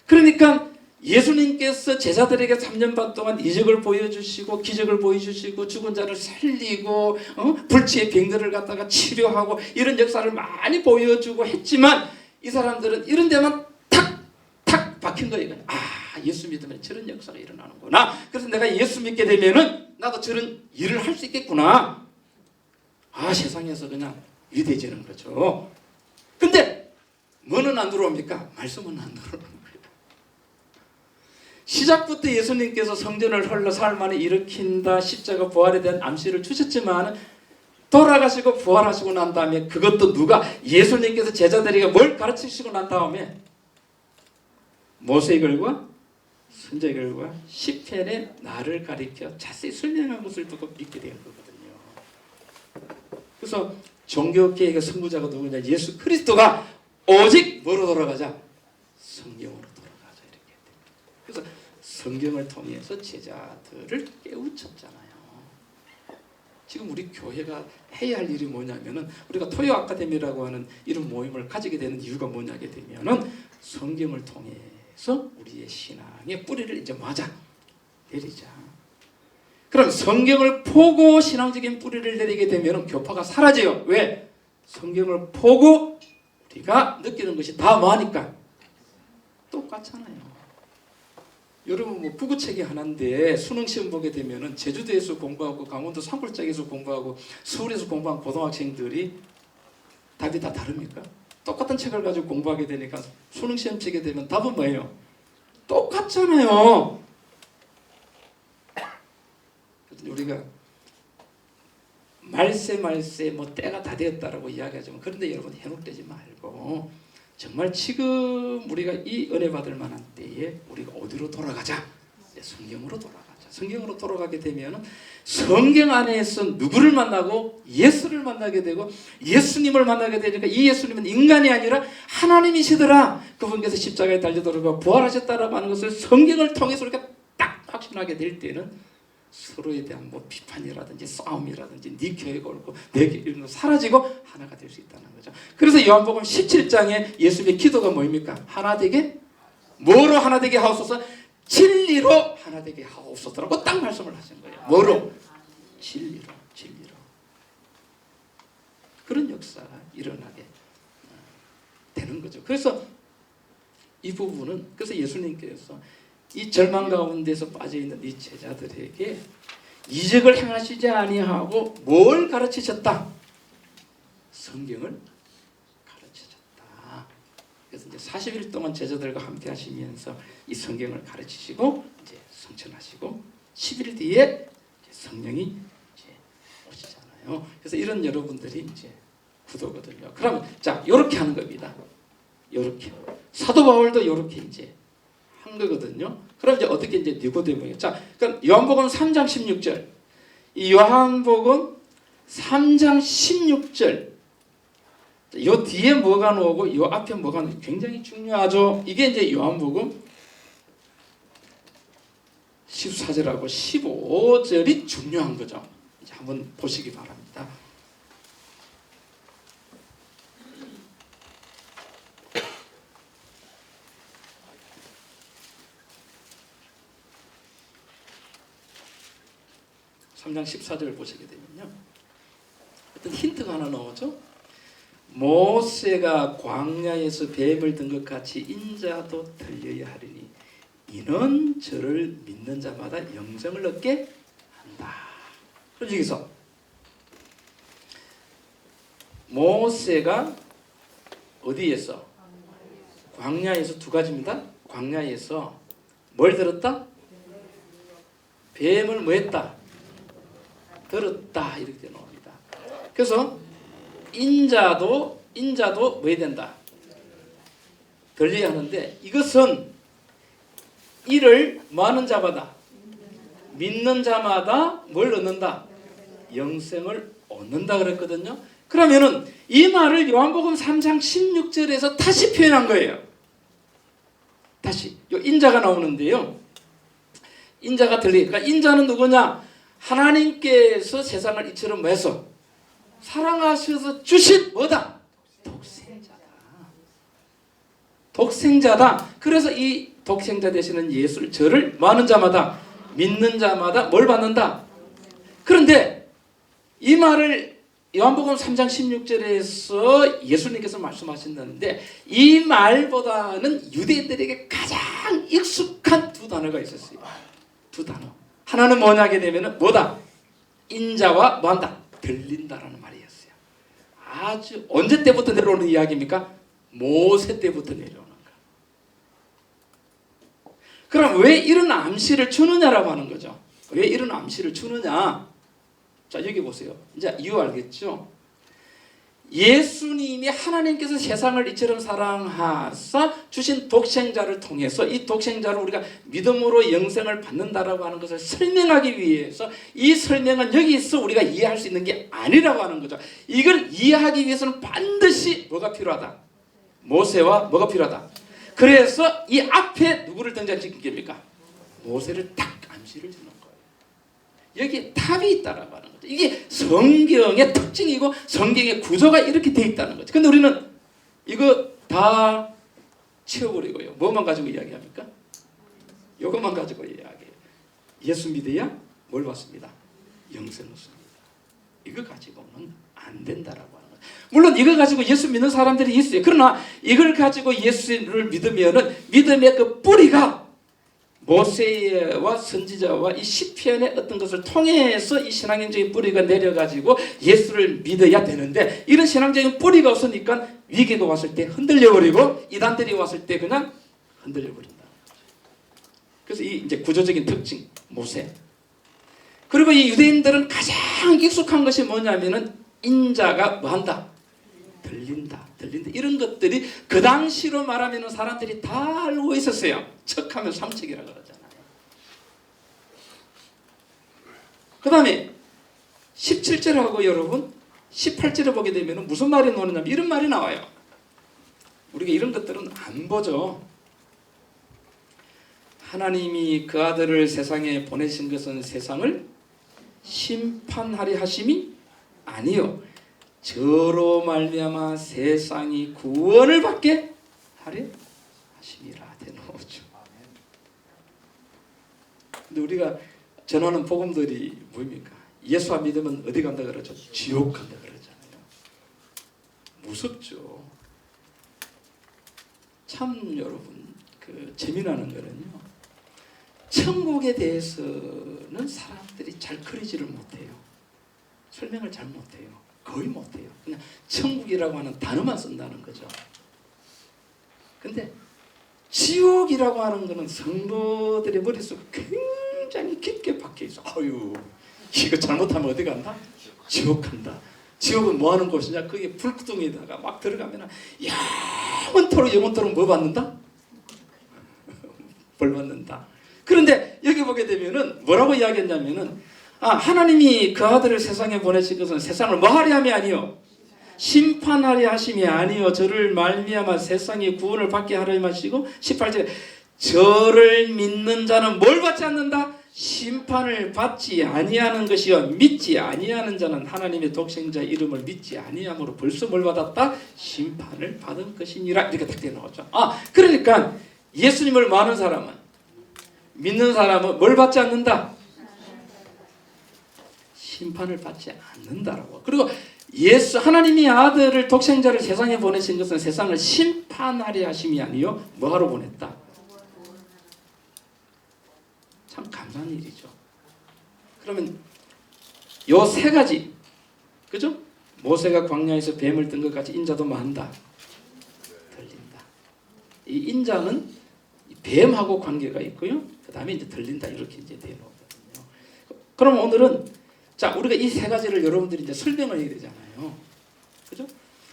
그러니까 예수님께서 제자들에게 3년 반 동안 이적을 보여주시고 기적을 보여주시고 죽은 자를 살리고 불치의 병들을 갖다가 치료하고 이런 역사를 많이 보여주고 했지만, 이 사람들은 이런 데만 탁 박힌 거예요. 아, 예수 믿으면 저런 역사가 일어나는구나. 그래서 내가 예수 믿게 되면은 나도 저런 일을 할 수 있겠구나. 아, 세상에서 그냥 위대해지는 거죠. 근데 뭐는 안 들어옵니까? 말씀은 안 들어옵니다. 시작부터 예수님께서 성전을 헐러 사흘 만에 일으킨다, 십자가 부활에 대한 암시를 주셨지만 돌아가시고 부활하시고 난 다음에 그것도 누가, 예수님께서 제자들에게 뭘 가르치시고 난 다음에 모세의 글과 선지자 결과 시편에 나를 가리켜 자세히 설명한 것을 두고 믿게 된 거거든요. 그래서 종교개혁의 선구자가 누구냐? 예수 그리스도가 오직 뭐로 돌아가자? 성경으로 돌아가자 이렇게 됩니다. 그래서 성경을 통해서 제자들을 깨우쳤잖아요. 지금 우리 교회가 해야 할 일이 뭐냐면은 우리가 토요 아카데미라고 하는 이런 모임을 가지게 되는 이유가 뭐냐게 되면은 성경을 통해서 우리의 신앙의 뿌리를 이제 맞아 내리자. 그럼 성경을 보고 신앙적인 뿌리를 내리게 되면은 교파가 사라져요. 왜? 성경을 보고 우리가 느끼는 것이 다 뭐하니까 똑같잖아요. 여러분 뭐 부구책이 하나인데 수능 시험 보게 되면은 제주도에서 공부하고 강원도 산골짜기에서 공부하고 서울에서 공부한 고등학생들이 답이 다 다릅니까? 똑같은 책을 가지고 공부하게 되니까 수능 시험 치게 되면 답은 뭐예요? 똑같잖아요. 우리가 말세 뭐 때가 다 되었다라고 이야기하지만 그런데 여러분 현혹되지 말고 정말 지금 우리가 이 은혜 받을 만한 때에 우리가 어디로 돌아가자? 성경으로 돌아가자. 성경으로 돌아가게 되면 성경 안에서 누구를 만나고 예수를 만나게 되고 예수님을 만나게 되니까 이 예수님은 인간이 아니라 하나님이시더라. 그분께서 십자가에 달려 돌아가 부활하셨다라고 하는 것을 성경을 통해서 우리가 딱 확신하게 될 때는 서로에 대한 뭐 비판이라든지 싸움이라든지 네 교회가 옳고 내 교회가 사라지고 하나가 될 수 있다는 거죠. 그래서 요한복음 17장에 예수님의 기도가 뭐입니까? 하나 되게 뭐로 하나 되게 하옵소서? 진리로 하나 되게 하옵소서라고 딱 말씀을 하신 거예요. 뭐로? 진리로. 그런 역사가 일어나게 되는 거죠. 그래서 이 부분은 그래서 예수님께서 이 절망 가운데서 빠져있는 이 제자들에게 이적을 행하시지 아니하고 뭘 가르치셨다? 성경을 가르치셨다. 그래서 이제 40일 동안 제자들과 함께 하시면서 이 성경을 가르치시고 이제 성천하시고 10일 뒤에 성령이 이제 오시잖아요. 그래서 이런 여러분들이 이제 구도거든요. 그러면 자 이렇게 하는 겁니다. 이렇게 사도 바울도 이렇게 이제 한 거거든요. 그럼 이제 어떻게 이제 니고데모예요. 자, 그럼 요한복음 3장 16절. 이 요한복음 3장 16절. 요 뒤에 뭐가 나오고 요 앞에 뭐가 나오고 굉장히 중요하죠. 이게 이제 요한복음 14절하고 15절이 중요한 거죠. 이제 한번 보시기 바랍니다. (3장 14절) 보시게 되면요, 어떤 힌트가 하나 나오죠. 모세가 광야에서 뱀을 든 것 같이 인자도 들려야 하리니 이는 저를 믿는 자마다 영생을 얻게 한다. 그럼 여기서 모세가 어디에서? 광야에서 두 가지입니다. 광야에서 뭘 들었다? 뱀을 뭐 했다? 들었다. 이렇게 나옵니다. 그래서 인자도 뭐 해야 된다? 들려야 하는데 이것은 이를 뭐 하는 자마다? 믿는 자마다 뭘 얻는다? 영생을 얻는다 그랬거든요. 그러면은 이 말을 요한복음 3장 16절에서 다시 표현한 거예요. 다시 요 인자가 나오는데요. 인자가 들리니까 인자는 누구냐? 하나님께서 세상을 이처럼 해서 사랑하셔서 주신 뭐다? 독생자다. 그래서 이 독생자 되시는 예수를 저를 뭐 하는 자마다? 믿는 자마다 뭘 받는다? 그런데 이 말을 요한복음 3장 16절에서 예수님께서 말씀하신다는데 이 말보다는 유대인들에게 가장 익숙한 두 단어가 있었어요. 두 단어. 하나는 뭐냐게 되면은 뭐다? 인자와 뭐한다? 들린다라는 말이었어요. 아주 언제 때부터 내려오는 이야기입니까? 모세 때부터 내려오는 거. 그럼 왜 이런 암시를 주느냐라고 하는 거죠. 왜 이런 암시를 주느냐? 자 여기 보세요. 이제 이유 알겠죠? 예수님이 하나님께서 세상을 이처럼 사랑하사 주신 독생자를 통해서 이 독생자를 우리가 믿음으로 영생을 받는다라고 하는 것을 설명하기 위해서 이 설명은 여기서 우리가 이해할 수 있는 게 아니라고 하는 거죠. 이걸 이해하기 위해서는 반드시 뭐가 필요하다? 모세와 뭐가 필요하다? 그래서 이 앞에 누구를 등장시킨 겁니까? 모세를 딱 암시를 주는 거예요. 여기에 답이 있다라고 하는 거죠. 이게 성경의 특징이고 성경의 구조가 이렇게 돼 있다는 거죠. 근데 우리는 이거 다 치워버리고요. 뭐만 가지고 이야기합니까? 이것만 가지고 이야기해요. 예수 믿어야 뭘 받습니다? 영생을 씁니다. 이거 가지고는 안 된다라고 하는 거죠. 물론 이걸 가지고 예수 믿는 사람들이 있어요. 그러나 이걸 가지고 예수를 믿으면은 믿음의 그 뿌리가 모세와 선지자와 이 시편의 어떤 것을 통해서 이 신앙적인 뿌리가 내려가지고 예수를 믿어야 되는데 이런 신앙적인 뿌리가 없으니까 위기가 왔을 때 흔들려버리고 이단들이 왔을 때 그냥 흔들려버린다. 그래서 이 이제 구조적인 특징 모세. 그리고 이 유대인들은 가장 익숙한 것이 뭐냐면은 인자가 뭐한다? 들린다. 이런 것들이 그 당시로 말하면 사람들이 다 알고 있었어요. 척하면 삼척이라고 그러잖아요. 그 다음에 17절하고 여러분 18절을 보게 되면 무슨 말이 나오냐면 이런 말이 나와요. 우리가 이런 것들은 안 보죠. 하나님이 그 아들을 세상에 보내신 것은 세상을 심판하려 하심이 아니요 저로 말미암아 세상이 구원을 받게 하려 하심이라 되놓죠. 근데 우리가 전하는 복음들이 뭡니까? 예수 안 믿으면 어디 간다 그러죠? 지옥 간다 그러잖아요. 무섭죠. 참 여러분 그 재미나는 거는요. 천국에 대해서는 사람들이 잘 그리지를 못해요. 설명을 잘 못해요. 거의 못해요. 그냥 천국이라고 하는 단어만 쓴다는 거죠. 근데 지옥이라고 하는 거는 성도들의 머릿속에 굉장히 깊게 박혀있어. 아유 이거 잘못하면 어디 간다? 지옥 간다. 지옥은 뭐 하는 곳이냐? 그게 불구덩이에다가 막 들어가면 영원토록 뭐 받는다? 벌 받는다. 그런데 여기 보게 되면은 뭐라고 이야기했냐면은 하나님이 그 아들을 세상에 보내신 것은 세상을 뭐 하려 함이 아니요 심판하려 하심이 아니요 저를 말미암아 세상의 구원을 받게 하려 하시고 18절에 저를 믿는 자는 뭘 받지 않는다? 심판을 받지 아니하는 것이요 믿지 아니하는 자는 하나님의 독생자 이름을 믿지 아니함으로 벌써 뭘 받았다? 심판을 받은 것이니라. 이렇게 딱 되어 나오죠. 그러니까 예수님을 많은 사람은 믿는 사람은 뭘 받지 않는다? 심판을 받지 않는다라고. 그리고 하나님이 아들을 독생자를 세상에 보내신 것은 세상을 심판하려 하심이 아니요 뭐하러 보냈다? 참 감사한 일이죠. 그러면 요 세 가지 그죠? 모세가 광야에서 뱀을 뜬 것 같이 인자도 뭐 한다? 들린다. 이 인자는 뱀하고 관계가 있고요. 그 다음에 이제 들린다 이렇게 이제 되어 놓거든요. 그럼 오늘은 자, 우리가 이 세 가지를 여러분들이 이제 설명을 해야 되잖아요. 그죠?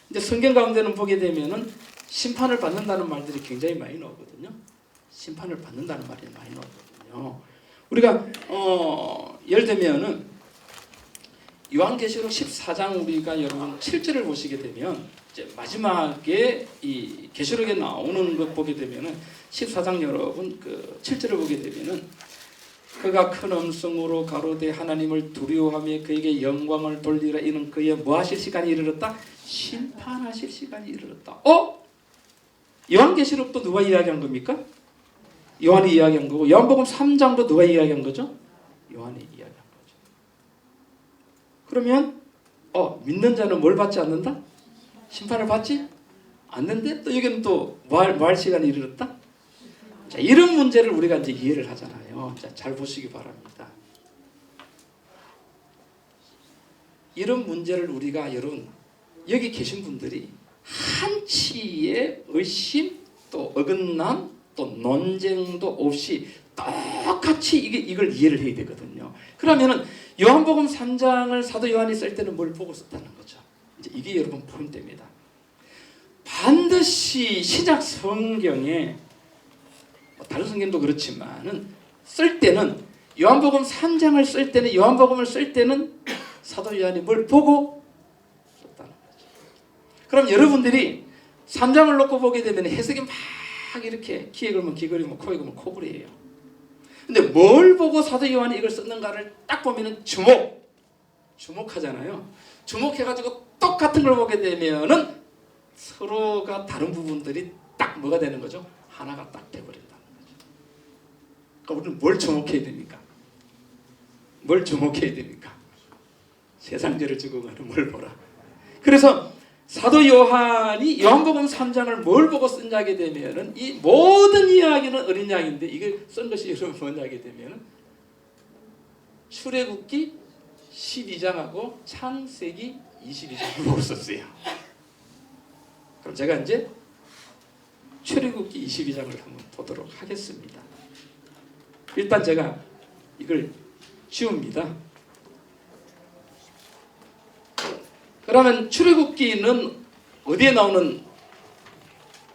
이제 성경 가운데는 보게 되면은 심판을 받는다는 말들이 굉장히 많이 나오거든요. 심판을 받는다는 말이 많이 나오거든요. 우리가 예를 들면은 요한계시록 14장 우리가 여러분 7절을 보시게 되면 이제 마지막에 이 계시록에 나오는 것 보게 되면은 14장 여러분 그 7절을 보게 되면은 그가 큰 음성으로 가로되 하나님을 두려워하며 그에게 영광을 돌리라. 이는 그의 뭐 하실 시간이 이르렀다? 심판하실 시간이 이르렀다. 요한계시록도 누가 이야기한 겁니까? 요한이 이야기한 거고 요한복음 3장도 누가 이야기한 거죠? 요한이 이야기한 거죠. 그러면 믿는 자는 뭘 받지 않는다? 심판을 받지 않는데 또 여기는 또 뭐 할 시간이 이르렀다? 자, 이런 문제를 우리가 이제 이해를 하잖아요. 자, 잘 보시기 바랍니다. 이런 문제를 우리가 여러분 여기 계신 분들이 한치의 의심 또 어긋남 또 논쟁도 없이 똑같이 이걸 이해를 해야 되거든요. 그러면은 요한복음 3장을 사도 요한이 쓸 때는 뭘 보고 썼다는 거죠? 이제 이게 여러분 포인트입니다. 반드시 신약 성경에 다른 성경도 그렇지만은 쓸 때는 요한복음 3장을 쓸 때는 요한복음을 쓸 때는 사도 요한이 뭘 보고 썼다는 거죠. 그럼 여러분들이 3장을 놓고 보게 되면 해석이 막 이렇게 귀에 걸면 귀걸이면 코에 걸면 코걸이에요. 근데 뭘 보고 사도 요한이 이걸 썼는가를 딱 보면은 주목하잖아요. 주목해가지고 똑같은 걸 보게 되면은 서로가 다른 부분들이 딱 뭐가 되는 거죠? 하나가 딱 돼버린다는 거죠. 그러니까 우리는 뭘 주목해야 됩니까? 뭘 주목해야 됩니까? 세상죄를 지고 가는 뭘 보라. 그래서 사도 요한이 요한복음 3장을 뭘 보고 쓴 자게 되면은 이 모든 이야기는 어린 양인데 이걸 쓴 것이 여러분 뭐냐게 되면은 출애굽기 12장하고 창세기 22장을 보고 썼어요. 그럼 제가 이제 출애굽기 22장을 한번 보도록 하겠습니다. 일단 제가 이걸 지웁니다. 그러면 출애굽기는 어디에 나오는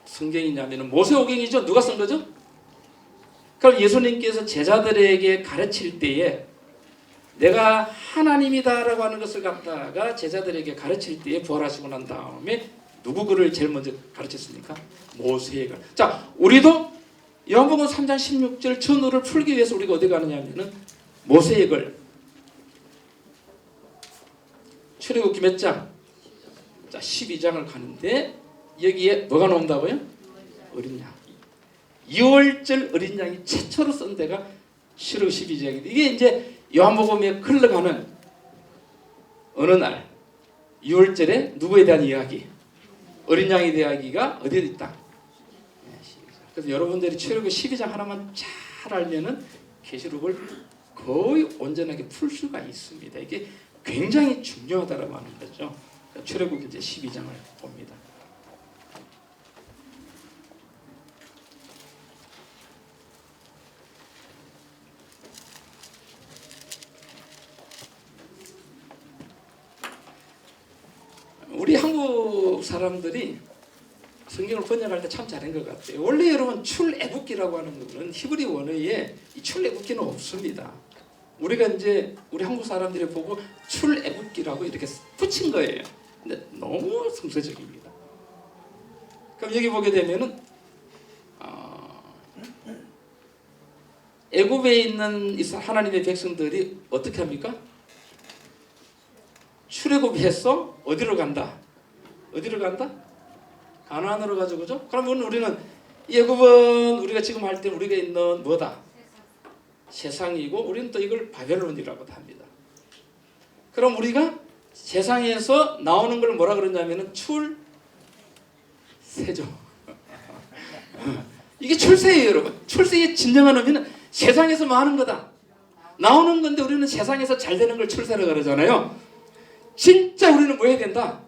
성경이냐면 모세오경이죠. 누가 쓴 거죠? 그럼 예수님께서 제자들에게 가르칠 때에 내가 하나님이다라고 하는 것을 갖다가 제자들에게 가르칠 때에 부활하시고 난 다음에 누구 글을 제일 먼저 가르쳤습니까? 모세의 글. 자, 우리도 요한복음 3장 16절 전후를 풀기 위해서 우리가 어디 가느냐 하면은 모세의 글. 출애굽기 몇 장? 자, 12장을 가는데 여기에 뭐가 나온다고요? 어린 양. 6월절 어린 양이 최초로 쓴 데가 출애굽기 12장인데 이게 이제 요한복음에 흘러가는 어느 날 6월절에 누구에 대한 이야기? 어린 양에 대한 이야기가 어디에 있다? 그래서 여러분들이 출애굽기 12장 하나만 잘 알면은 계시록을 거의 온전하게 풀 수가 있습니다. 이게 굉장히 중요하다라고 하는 거죠. 출애굽기 이제 12장을 봅니다. 우리 한국 사람들이 성경을 번역할 때 참 잘한 것 같아요. 원래 여러분 출애굽기라고 하는 것은 히브리 원어에 이 출애굽기는 없습니다. 우리가 이제 우리 한국 사람들이 보고 출애굽기라고 이렇게 붙인 거예요. 근데 너무 성서적입니다. 그럼 여기 보게 되면은 애굽에 있는 하나님의 백성들이 어떻게 합니까? 출애굽해서 어디로 간다? 어디로 간다? 가나안으로 가죠, 그죠? 그러면 우리는 애굽은 우리가 지금 할 때 우리가 있는 뭐다? 세상이고 우리는 또 이걸 바벨론이라고 합니다. 그럼 우리가 세상에서 나오는 걸 뭐라 그러냐면은 출세죠. 이게 출세예요, 여러분. 출세의 진정한 의미는 세상에서 뭐 하는 거다. 나오는 건데 우리는 세상에서 잘 되는 걸 출세라고 그러잖아요. 진짜 우리는 뭐 해야 된다?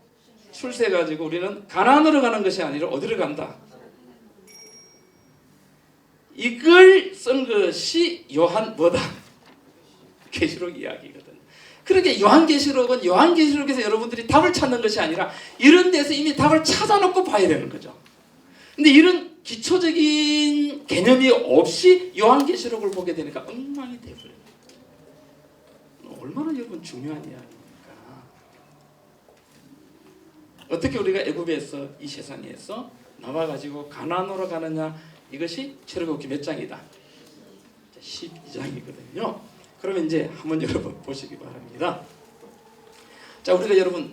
출세 가지고 우리는 가나안으로 가는 것이 아니라 어디로 간다? 이걸 쓴 것이 요한 뭐다? 계시록 이야기거든. 그러니까 요한계시록은 요한계시록에서 여러분들이 답을 찾는 것이 아니라 이런 데서 이미 답을 찾아놓고 봐야 되는 거죠. 근데 이런 기초적인 개념이 없이 요한계시록을 보게 되니까 엉망이 되어버려요. 얼마나 여러분 중요한 이야기입니까? 어떻게 우리가 애굽에서 이 세상에서 나와가지고 가나안으로 가느냐? 이것이 출애굽기 몇 장이다? 12장이거든요. 그러면 이제 한번 여러분 보시기 바랍니다. 자, 우리가 여러분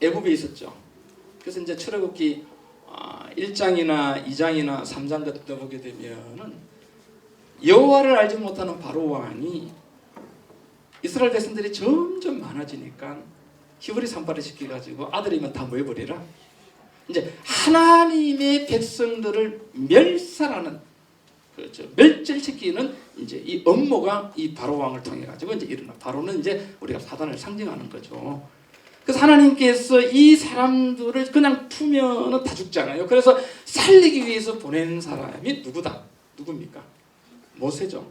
애굽에 있었죠. 그래서 이제 출애굽기 1장이나 2장이나 3장 같은 데 보게 되면은 여호와를 알지 못하는 바로 왕이 이스라엘 백성들이 점점 많아지니까 히브리 산발을 시켜가지고 아들이면 다 모여버리라. 이제 하나님의 백성들을 멸살하는, 그렇죠, 멸절시키는 이제 이 업무가 이 바로 왕을 통해 가지고 이제 일어나. 바로는 이제 우리가 사단을 상징하는 거죠. 그래서 하나님께서 이 사람들을 그냥 두면은 다 죽잖아요. 그래서 살리기 위해서 보낸 사람이 누구다? 누굽니까? 모세죠.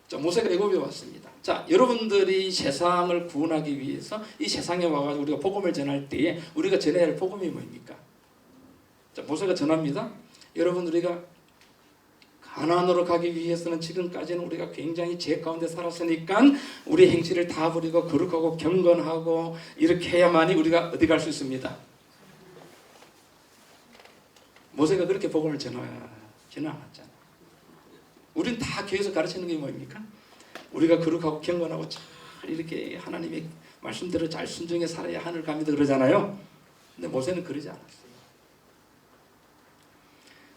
자, 모세가 애굽에 왔습니다. 자, 여러분들이 세상을 구원하기 위해서 이 세상에 와가지고 우리가 복음을 전할 때에 우리가 전해야 할 복음이 뭡니까? 자, 모세가 전합니다. 여러분, 우리가 가나안으로 가기 위해서는 지금까지는 우리가 굉장히 죄 가운데 살았으니까 우리 행실을 다 버리고 거룩하고 경건하고 이렇게 해야만이 우리가 어디 갈 수 있습니다. 모세가 그렇게 복음을 전하지는 않았잖아요. 우리는 다 교회에서 가르치는 게 뭡니까? 우리가 거룩하고 경건하고 잘 이렇게 하나님의 말씀대로 잘 순종해 살아야 하늘 갑니다 그러잖아요. 근데 모세는 그러지 않았어요.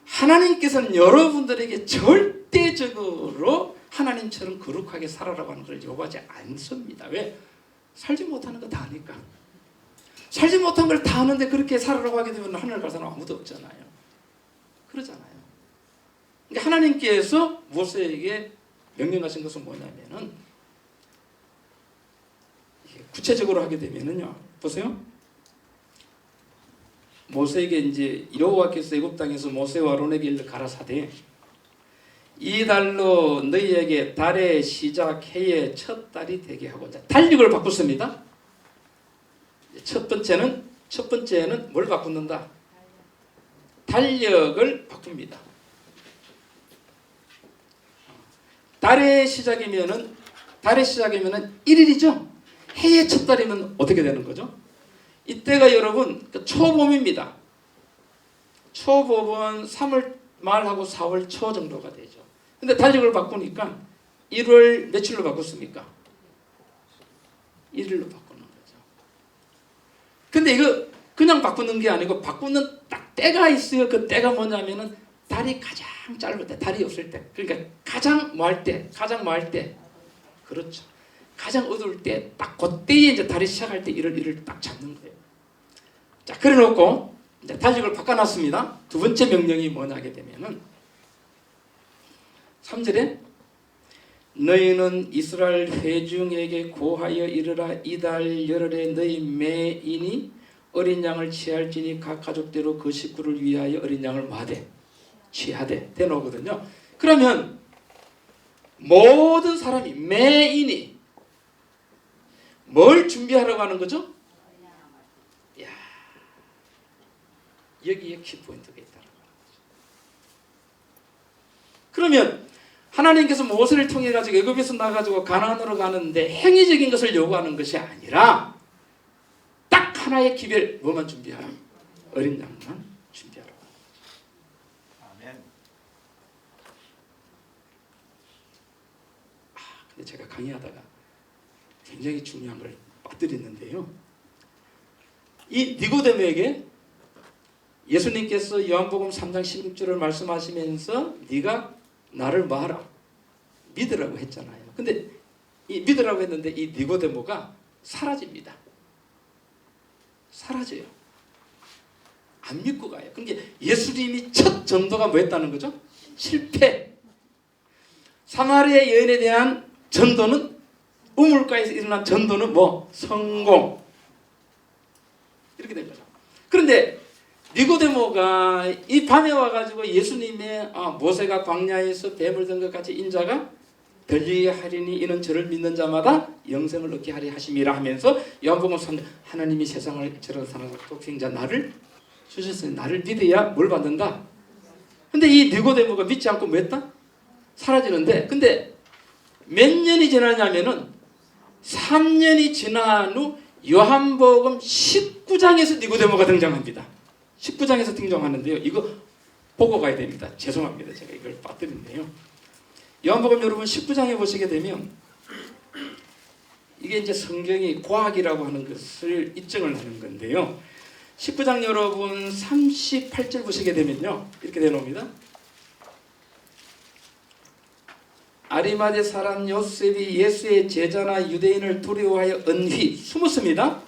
하나님께서는 여러분들에게 절대적으로 하나님처럼 거룩하게 살아라고 하는 걸 요구하지 않습니다. 왜? 살지 못하는 거 다 아니까. 살지 못한 걸 다 아는데 그렇게 살아라고 하게 되면 하늘 갈 사람 아무도 없잖아요. 그러잖아요. 그러니까 하나님께서 모세에게 명령하신 것은 뭐냐면은 구체적으로 하게 되면은요. 보세요. 모세에게 이제 여호와께서 애굽 땅에서 모세와 아론에게 일러 가라사대 이 달로 너희에게 달의 시작 해의 첫 달이 되게 하고자 달력을 바꿨습니다. 첫 번째는 뭘 바꾼다? 달력을 바꿉니다. 달의 시작이면은 1일이죠. 해의 첫 달이면 어떻게 되는 거죠? 이때가 여러분 초봄입니다. 초봄은 3월 말하고 4월 초 정도가 되죠. 근데 달력을 바꾸니까 1월 며칠로 바꿨습니까? 1일로 바꾸는 거죠. 근데 이거 그냥 바꾸는 게 아니고 바꾸는 딱 때가 있어요. 그 때가 뭐냐면은 달이 가장 짧을 때, 달이 없을 때. 그러니까 가장 뭐 할 때? 그렇죠. 가장 어두울 때, 딱 그때에 이제 달이 시작할 때 1을 딱 잡는 거예요. 자, 그래 놓고 이제 달력을 바꿔놨습니다. 두 번째 명령이 뭐냐 하게 되면은 3절에 너희는 이스라엘 회중에게 고하여 이르라 이달 열흘에 너희 매인이 어린 양을 취할지니 각 가족대로 그 식구를 위하여 어린 양을 뭐하되? 취하되 되놓거든요. 그러면 모든 사람이 매인이 뭘 준비하라고 하는 거죠? 야, 여기에 키포인트가 있다는 거죠. 그러면 하나님께서 모세를 통해 가지고 애굽에서 나가지고 가나안으로 가는데 행위적인 것을 요구하는 것이 아니라 딱 하나의 기별 뭐만 준비하라? 어린 양만 준비하라고. 아멘. 근데 제가 강의하다가 굉장히 중요한 걸 빠뜨렸는데요. 이 니고데모에게 예수님께서 요한복음 3장 16절을 말씀하시면서 네가 나를 뭐하라? 믿으라고 했잖아요. 근데 이 믿으라고 했는데 이 니고데모가 사라집니다. 사라져요. 안 믿고 가요. 그러니까 예수님이 첫 전도가 뭐였다는 거죠? 실패. 사마리아 여인에 대한 전도는 우물가에서 일어난 전도는 뭐? 성공. 이렇게 된 거죠. 그런데 니고데모가 이 밤에 와가지고 예수님의 모세가 광야에서 뱀을 든 것 같이 인자가 들리게 하리니 이는 저를 믿는 자마다 영생을 얻게 하리 하심이라 하면서 요한복음 3장 하나님이 세상을 저런 사랑하고 독생자 나를 주셨으니 나를 믿어야 뭘 받는다. 근데 이 니고데모가 믿지 않고 뭐 했다? 사라지는데 근데 몇 년이 지나냐면은 3년이 지난 후 요한복음 19장에서 니고데모가 등장합니다. 19장에서 등장하는데요. 이거 보고 가야 됩니다. 죄송합니다. 제가 이걸 빠뜨렸네요. 요한복음 여러분 19장에 보시게 되면 이게 이제 성경이 과학이라고 하는 것을 입증을 하는 건데요. 19장 여러분 38절 보시게 되면요. 이렇게 되어 놓습니다. 아리마대 사람 요셉이 예수의 제자나 유대인을 두려워하여 은휘 숨었습니다.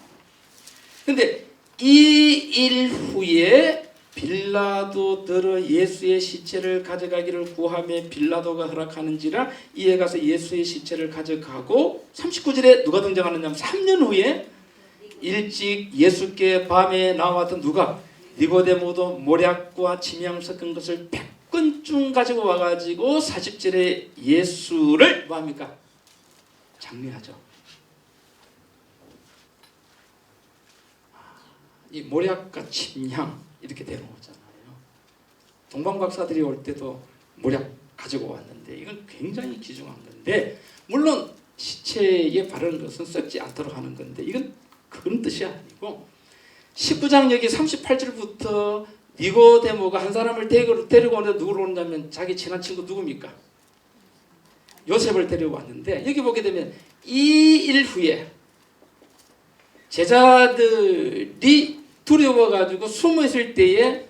그런데 이 일 후에 빌라도들어 예수의 시체를 가져가기를 구하며 빌라도가 허락하는지라 이에 가서 예수의 시체를 가져가고 39절에 누가 등장하느냐 3년 후에 일찍 예수께 밤에 나왔던 누가? 니고데모도 모략과 침향 섞은 것을 100건쯤 가지고 와가지고 40절에 예수를 뭐합니까? 정리하죠. 이 모략과 침향 이렇게 데려오잖아요. 동방 박사들이 올 때도 모략 가지고 왔는데 이건 굉장히 귀중한 건데, 물론 시체에 바르는 것은 썩지 않도록 하는 건데 이건 그런 뜻이 아니고, 19장 여기 38절부터 니고데모가 한 사람을 데리고 오는데 누구를 오냐면 자기 친한 친구 누굽니까? 요셉을 데려왔는데, 여기 보게 되면 이 일 후에 제자들이 두려워가지고 숨어 있을 때에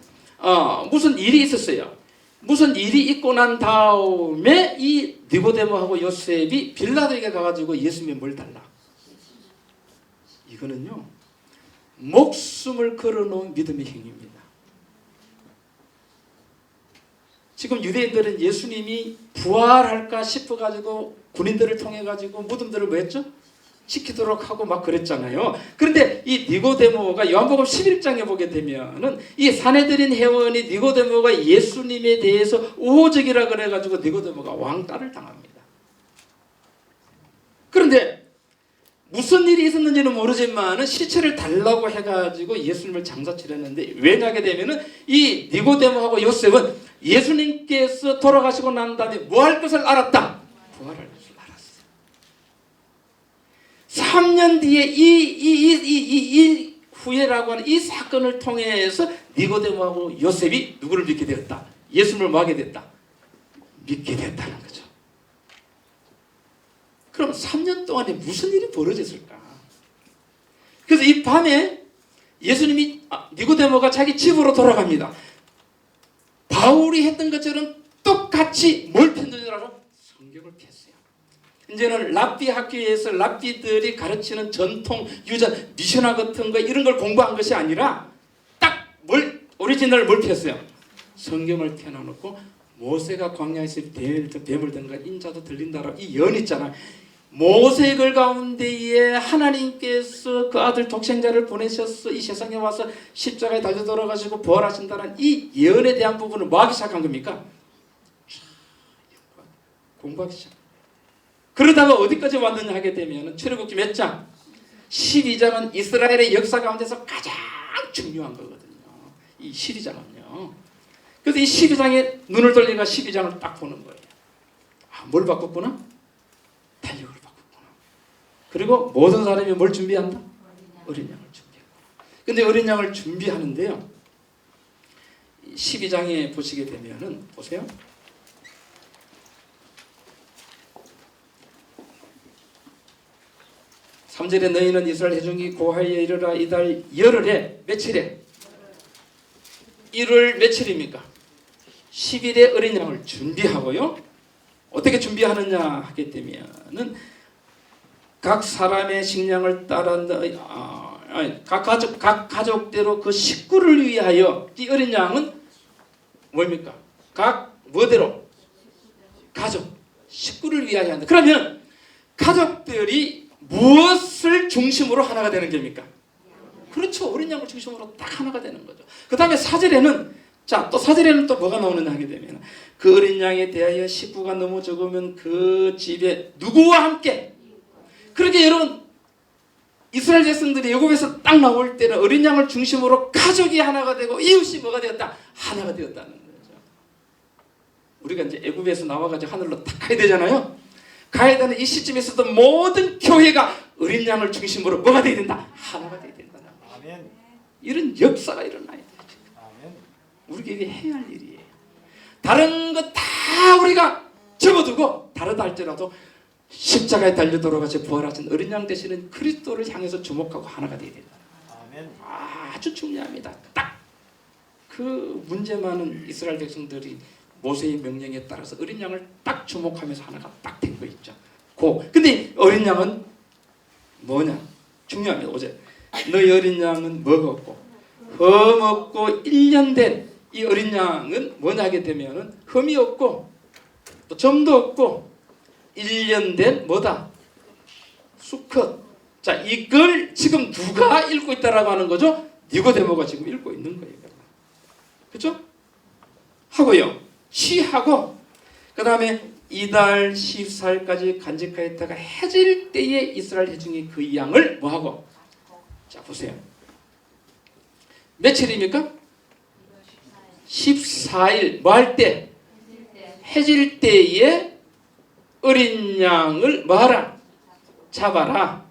무슨 일이 있었어요. 무슨 일이 있고 난 다음에 이 니고데모하고 요셉이 빌라도에게 가가지고 예수님의 뭘 달라. 이거는요, 목숨을 걸어놓은 믿음의 행위입니다. 지금 유대인들은 예수님이 부활할까 싶어가지고 군인들을 통해가지고 무덤들을 뭐 했죠? 지키도록 하고 막 그랬잖아요. 그런데 이 니고데모가 요한복음 11장에 보게 되면은 이 사내들인 회원이 니고데모가 예수님에 대해서 우호적이라 그래가지고 니고데모가 왕따를 당합니다. 그런데 무슨 일이 있었는지는 모르지만은 시체를 달라고 해가지고 예수님을 장사치렸는데, 왜냐하게 되면은 이 니고데모하고 요셉은 예수님께서 돌아가시고 난 다음에 뭐 할 것을 알았다. 부활할 것을 알았어요. 3년 뒤에 이 후회라고 하는 이 사건을 통해서 니고데모하고 요셉이 누구를 믿게 되었다. 예수님을 뭐 하게 됐다. 믿게 됐다는 거죠. 그럼 3년 동안에 무슨 일이 벌어졌을까? 그래서 이 밤에 예수님이 니고데모가 자기 집으로 돌아갑니다. 바울이 했던 것처럼 똑같이 뭘 폈는 줄 알아? 성경을 폈어요. 이제는 랍비 학교에서 랍비들이 가르치는 전통 유전 미션화 같은 거 이런 걸 공부한 것이 아니라 딱 오리지널을 뭘 폈어요? 성경을 펴놔놓고 모세가 광야에서 뱀을 든가 인자도 들린다라고 이 연 있잖아. 모세 글 가운데에 하나님께서 그 아들 독생자를 보내셔서 이 세상에 와서 십자가에 달려 돌아가시고 부활하신다는 이 예언에 대한 부분을 뭐 하기 시작한 겁니까? 공부하기 시작. 그러다가 어디까지 왔느냐 하게 되면 출애굽기 몇 장? 12장은 이스라엘의 역사 가운데서 가장 중요한 거거든요. 이 12장은요. 그래서 이 12장에 눈을 돌리니까 12장을 딱 보는 거예요. 뭘 바꿨구나? 달력을 바꿨구나. 그리고 모든 사람이 뭘 준비한다? 어린 양을 준비했구나. 근데 어린 양을 준비하는데요, 12장에 보시게 되면은 보세요. (3절에) 너희는 이스라엘 회중이 고하에 이르라. 이달 열흘에 며칠에? 1월 며칠입니까? 10일에 어린 양을 준비하고요. 어떻게 준비하느냐 하게 되면은 각 사람의 식량을 따라 각 가족대로 그 식구를 위하여, 이 어린 양은 뭡니까? 각 뭐대로? 가족, 식구를 위하여 한다. 그러면 가족들이 무엇을 중심으로 하나가 되는 겁니까? 그렇죠. 어린 양을 중심으로 딱 하나가 되는 거죠. 그 다음에 4절에는 또 4절에는 또 뭐가 나오느냐 하게 되면 그 어린 양에 대하여 식구가 너무 적으면 그 집에 누구와 함께. 그렇게 여러분, 이스라엘 백성들이 애굽에서 딱 나올 때는 어린 양을 중심으로 가족이 하나가 되고 이웃이 뭐가 되었다? 하나가 되었다는 거죠. 우리가 이제 애굽에서 나와가지고 하늘로 딱 가야 되잖아요. 가야 되는 이 시점에서도 모든 교회가 어린 양을 중심으로 뭐가 되어야 된다? 하나가 되어야 된다는 거죠. 아멘. 이런 역사가 일어나야 돼요. 우리가 이게 해야 할 일이에요. 다른 거 다 우리가 접어두고 다르다 할지라도 십자가에 달려 돌아가서 부활하신 어린 양 되시는 그리스도를 향해서 주목하고 하나가 되어야 된다. 아멘. 아주 중요합니다. 딱 그 문제 많은 이스라엘 백성들이 모세의 명령에 따라서 어린 양을 딱 주목하면서 하나가 딱 된 거 있죠. 근데 어린 양은 뭐냐? 중요합니다. 어제 너희 어린 양은 먹었고 흠없고 1년 된 이 어린 양은 뭐냐 하게 되면은 흠이 없고 또 점도 없고 1년 된 뭐다? 수컷. 자, 이걸 지금 누가 읽고 있다라고 하는 거죠? 니고데모가 지금 읽고 있는 거예요. 그렇죠? 하고요. 취하고 그 다음에 이달 14일까지 간직하였다가 해질 때에 이스라엘 회중이 그 양을 뭐하고? 자 보세요. 며칠입니까? 14일 뭐 할 때? 해질 때에 어린 양을 뭐하라? 잡아라.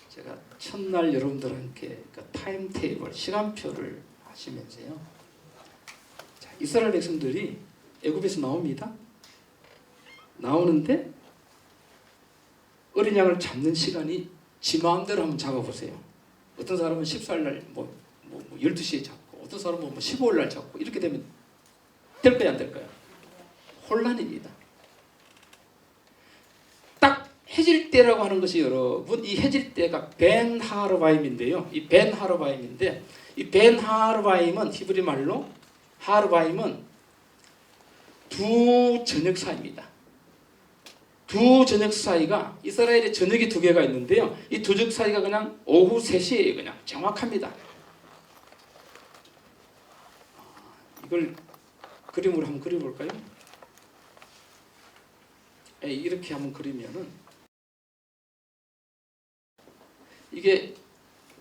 제가 첫날 여러분들한테 그 타임테이블 시간표를 하시면서요. 자, 이스라엘 백성들이 애굽에서 나옵니다. 나오는데 어린 양을 잡는 시간이 지 마음대로 한번 잡아보세요. 어떤 사람은 14일날 뭐 12시에 잡고 어떤 사람은 뭐 15일날 잡고 이렇게 되면 될까요? 안 될까요? 혼란입니다. 딱 해질 때라고 하는 것이 여러분 이 해질 때가 벤 하르바임인데요. 이 벤 하르바임인데 이 벤 하르바임은 히브리 말로 하르바임은 두 저녁 사이입니다. 두 저녁 사이가 이스라엘의 저녁이 두 개가 있는데요. 이 두 저녁 사이가 그냥 오후 3시예요. 그냥 정확합니다. 이걸 그림으로 한번 그려볼까요? 이렇게 한번 그리면은 이게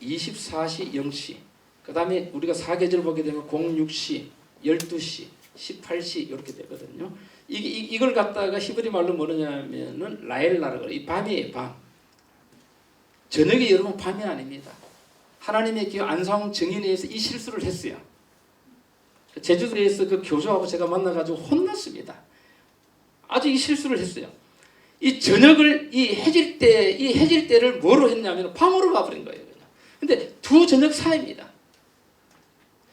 24시 0시 그 다음에 우리가 사계절 보게 되면 06시 12시 18시 이렇게 되거든요. 이걸 갖다가 히브리 말로 뭐냐면은 라엘라라고 그래요. 이 밤이에요. 밤. 저녁이 여러분 밤이 아닙니다. 하나님의 기업 안상 증인회에서 이 실수를 했어요. 제주도에서 그 교주하고 제가 만나가지고 혼났습니다. 아주 이 실수를 했어요. 이 저녁을 이 해질 때를 뭐로 했냐면 밤으로 가버린 거예요. 그냥. 근데 두 저녁 사이입니다.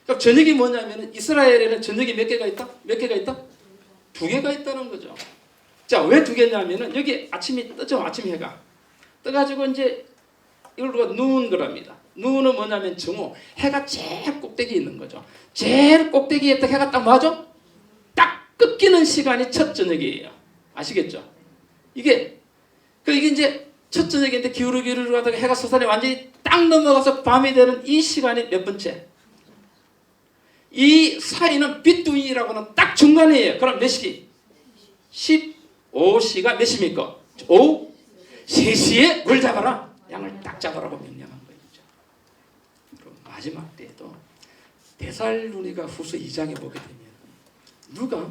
그러니까 저녁이 뭐냐면 이스라엘에는 저녁이 몇 개가 있다? 몇 개가 있다? 두 개가 있다는 거죠. 자, 왜 두 개냐면은 여기 아침이 뜨죠. 아침 해가 떠가지고 이제 이걸 누가 누운 거랍니다. 누우는 뭐냐면 정오 해가 제일 꼭대기에 있는 거죠. 제일 꼭대기에 딱 해가 딱 맞아? 딱 꺾이는 시간이 첫 저녁이에요. 아시겠죠? 이게 이제 첫 저녁인데 기울어 가다가 해가 서산에 완전히 딱 넘어가서 밤이 되는 이 시간이 몇 번째? 이 사이는 비투인이라고는 딱 중간이에요. 그럼 몇 시? 15시가 몇 시입니까? 오후 3시에 뭘 잡아라? 양을 딱 잡아라고 명령한 거죠. 그럼 마지막 때에도 데살로니가 후서 2장에 보게 되면 누가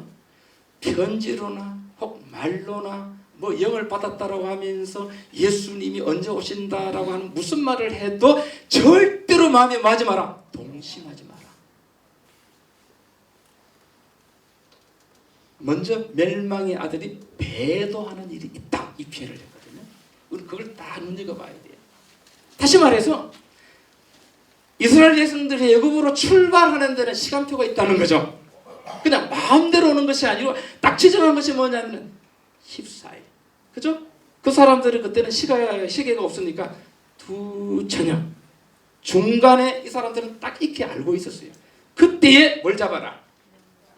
편지로나 혹 말로나 뭐 영을 받았다라고 하면서 예수님이 언제 오신다라고 하는 무슨 말을 해도 절대로 마음에 맞지 마라. 동심하지 마라. 먼저 멸망의 아들이 배도하는 일이 있다. 이 피해를 했거든요. 우리 그걸 다 눈여겨봐야 돼요. 다시 말해서 이스라엘 백성들이 애굽으로 출발하는 데는 시간표가 있다는 거죠. 그냥 마음대로 오는 것이 아니고 딱 지정한 것이 뭐냐면 14일. 그죠? 그 사람들은 그때는 시계가 없으니까 두 저녁 중간에 이 사람들은 딱 이렇게 알고 있었어요. 그때에 뭘 잡아라?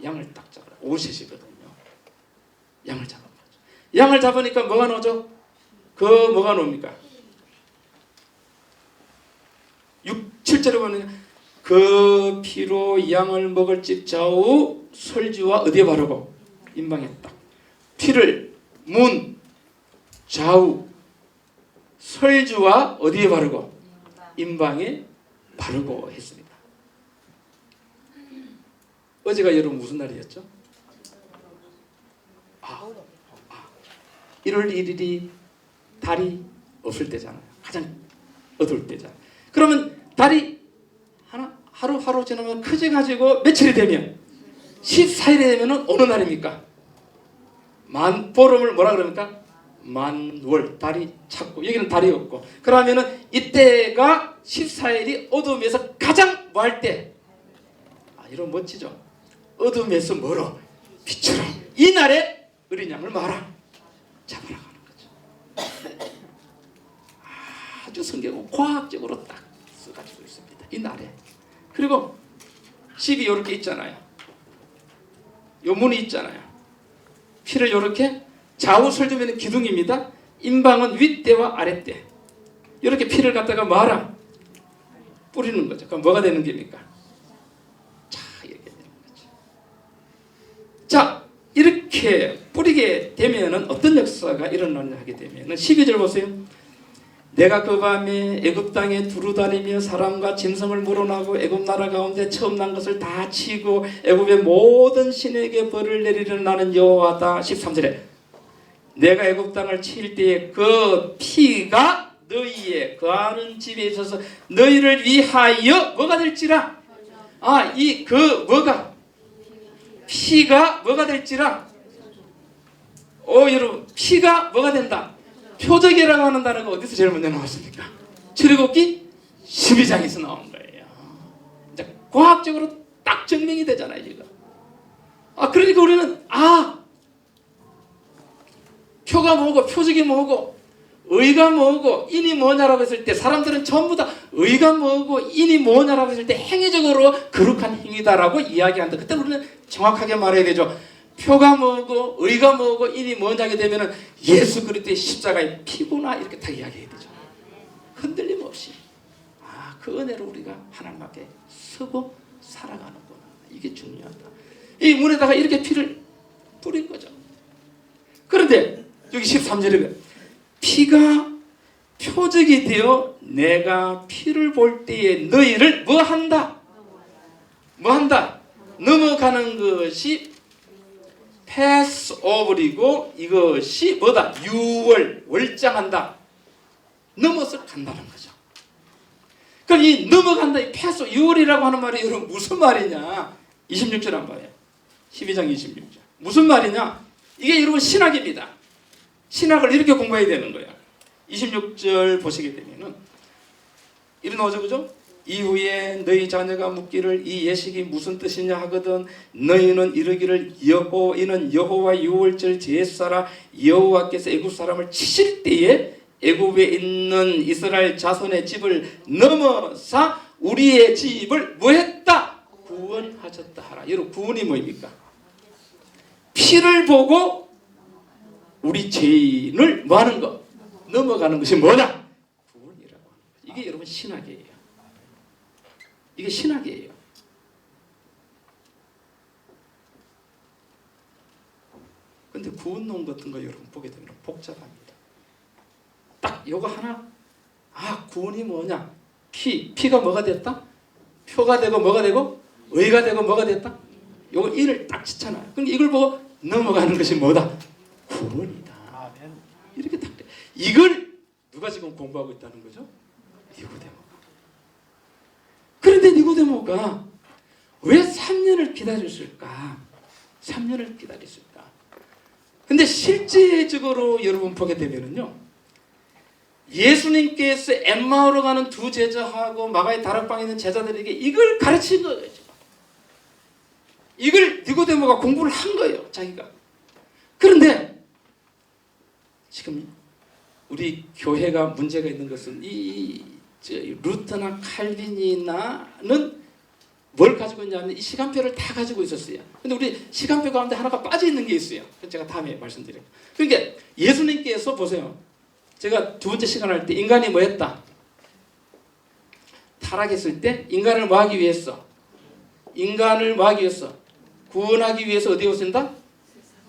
양을 딱 잡아라. 5시거든요. 양을 잡은 거죠. 양을 잡으니까 뭐가 나오죠? 뭐가 나옵니까? 7절에 보면 그 피로 양을 먹을 집 좌우 설주와 어디에 바르고? 임방에 딱. 피를 문 좌우 설주와 어디에 바르고? 임방에 바르고 했습니다. 어제가 여러분 무슨 날이었죠? 1월 1일이 달이 없을 때잖아요. 가장 어두울 때잖아요. 그러면 달이 하루 지나면 커져가지고 며칠이 되면 14일이 되면 어느 날입니까? 만보름을 뭐라 그럽니까? 만월. 달이 찾고 여기는 달이 없고 그러면은 이때가 14일이 어둠에서 가장 뭐 할 때? 이런 멋지죠? 어둠에서 멀어 빛으로 이 날에 어린 양을 마라 잡아라 가는 거죠. 아주 성경은 과학적으로 딱 써가지고 있습니다. 이 날에. 그리고 집이 이렇게 있잖아요. 요 문이 있잖아요. 피를 이렇게 좌우 설주면 기둥입니다. 임방은 윗대와 아랫대. 이렇게 피를 갖다가 뭐하라? 뿌리는 거죠. 그럼 뭐가 되는 겁니까? 자, 이렇게 되는 자, 이렇게 뿌리게 되면은 어떤 역사가 일어나냐 하게 되면은 12절 보세요. 내가 그 밤에 애굽 땅에 두루다니며 사람과 짐승을 물어나고 애굽 나라 가운데 처음 난 것을 다 치고 애굽의 모든 신에게 벌을 내리는 나는 여호와다. 13절에 내가 애굽 땅을 칠 때에 그 피가 너희의 거하는 집에 있어서 너희를 위하여 뭐가 될지라. 이 그 뭐가 피가 뭐가 될지라. 여러분, 피가 뭐가 된다. 표적이라고 하는 단어가 어디서 제일 먼저 나왔습니까? 출애굽기 12장에서 나온 거예요. 이제 과학적으로 딱 증명이 되잖아요, 지금. 그러니까 우리는 표가 뭐고 표적이 뭐고 의가 뭐고 인이 뭐냐라고 했을 때 사람들은 전부 다 의가 뭐고 인이 뭐냐라고 했을 때 행위적으로 거룩한 행위다라고 이야기한다. 그때 우리는 정확하게 말해야 되죠. 표가 뭐고 의가 뭐고 인이 뭐냐 하게 되면은 예수 그리스도의 십자가의 피구나 이렇게 다 이야기해야 되죠. 흔들림 없이 그 은혜로 우리가 하나님 앞에 서고 살아가는구나. 이게 중요하다. 이 문에다가 이렇게 피를 뿌린 거죠. 그런데 여기 13절에 피가 표적이 되어 내가 피를 볼 때에 너희를 뭐한다? 뭐한다? 넘어가는 것이 패스오버이고 이것이 뭐다? 유월, 월장한다. 넘어서 간다는 거죠. 그럼 이 넘어간다, 이 패스, 유월이라고 하는 말이 여러분 무슨 말이냐? 26절 한 봐요. 12장 26절. 무슨 말이냐? 이게 여러분 신학입니다. 신학을 이렇게 공부해야 되는 거야. 26절 보시게 되면은 이런 나오죠, 그죠? 이후에 너희 자녀가 묻기를 이 예식이 무슨 뜻이냐 하거든 너희는 이르기를 이는 여호와 유월절 제사라. 여호와께서 애굽 사람을 치실 때에 애굽에 있는 이스라엘 자손의 집을 넘어사 우리의 집을 뭐했다? 구원하셨다 하라. 여러분, 구원이 뭐입니까? 피를 보고 우리 죄인을 뭐하는 거? 넘어가는 것이 뭐냐? 구원이라고 하는 거죠. 이게 여러분 신학이에요. 이게 신학이에요. 근데 구원론 같은 거 여러분 보게 되면 복잡합니다. 딱 요거 하나, 구원이 뭐냐? 피가 뭐가 됐다? 표가 되고 뭐가 되고 의가 되고 뭐가 됐다? 요거 일을 딱 치잖아요. 그럼 이걸 보고 넘어가는 것이 뭐다? 구원이다. 이렇게 딱 돼. 이걸 누가 지금 공부하고 있다는 거죠? 니고데모가. 그런데 니고데모가 왜 3년을 기다렸을까? 3년을 기다렸을까? 근데 실제적으로 여러분 보게 되면은요, 예수님께서 엠마오로 가는 두 제자하고 마가의 다락방에 있는 제자들에게 이걸 가르친 거예요. 이걸 니고데모가 공부를 한 거예요, 자기가. 그런데 지금 우리 교회가 문제가 있는 것은 루터나 칼빈이나는 뭘 가지고 있냐면 이 시간표를 다 가지고 있었어요. 근데 우리 시간표 가운데 하나가 빠져 있는 게 있어요. 제가 다음에 말씀드릴게요. 그러니까 예수님께서 보세요. 제가 두 번째 시간 할 때 인간이 뭐 했다? 타락했을 때 인간을 뭐 하기 위해서? 인간을 뭐 하기 위해서? 구원하기 위해서 어디에 오신다?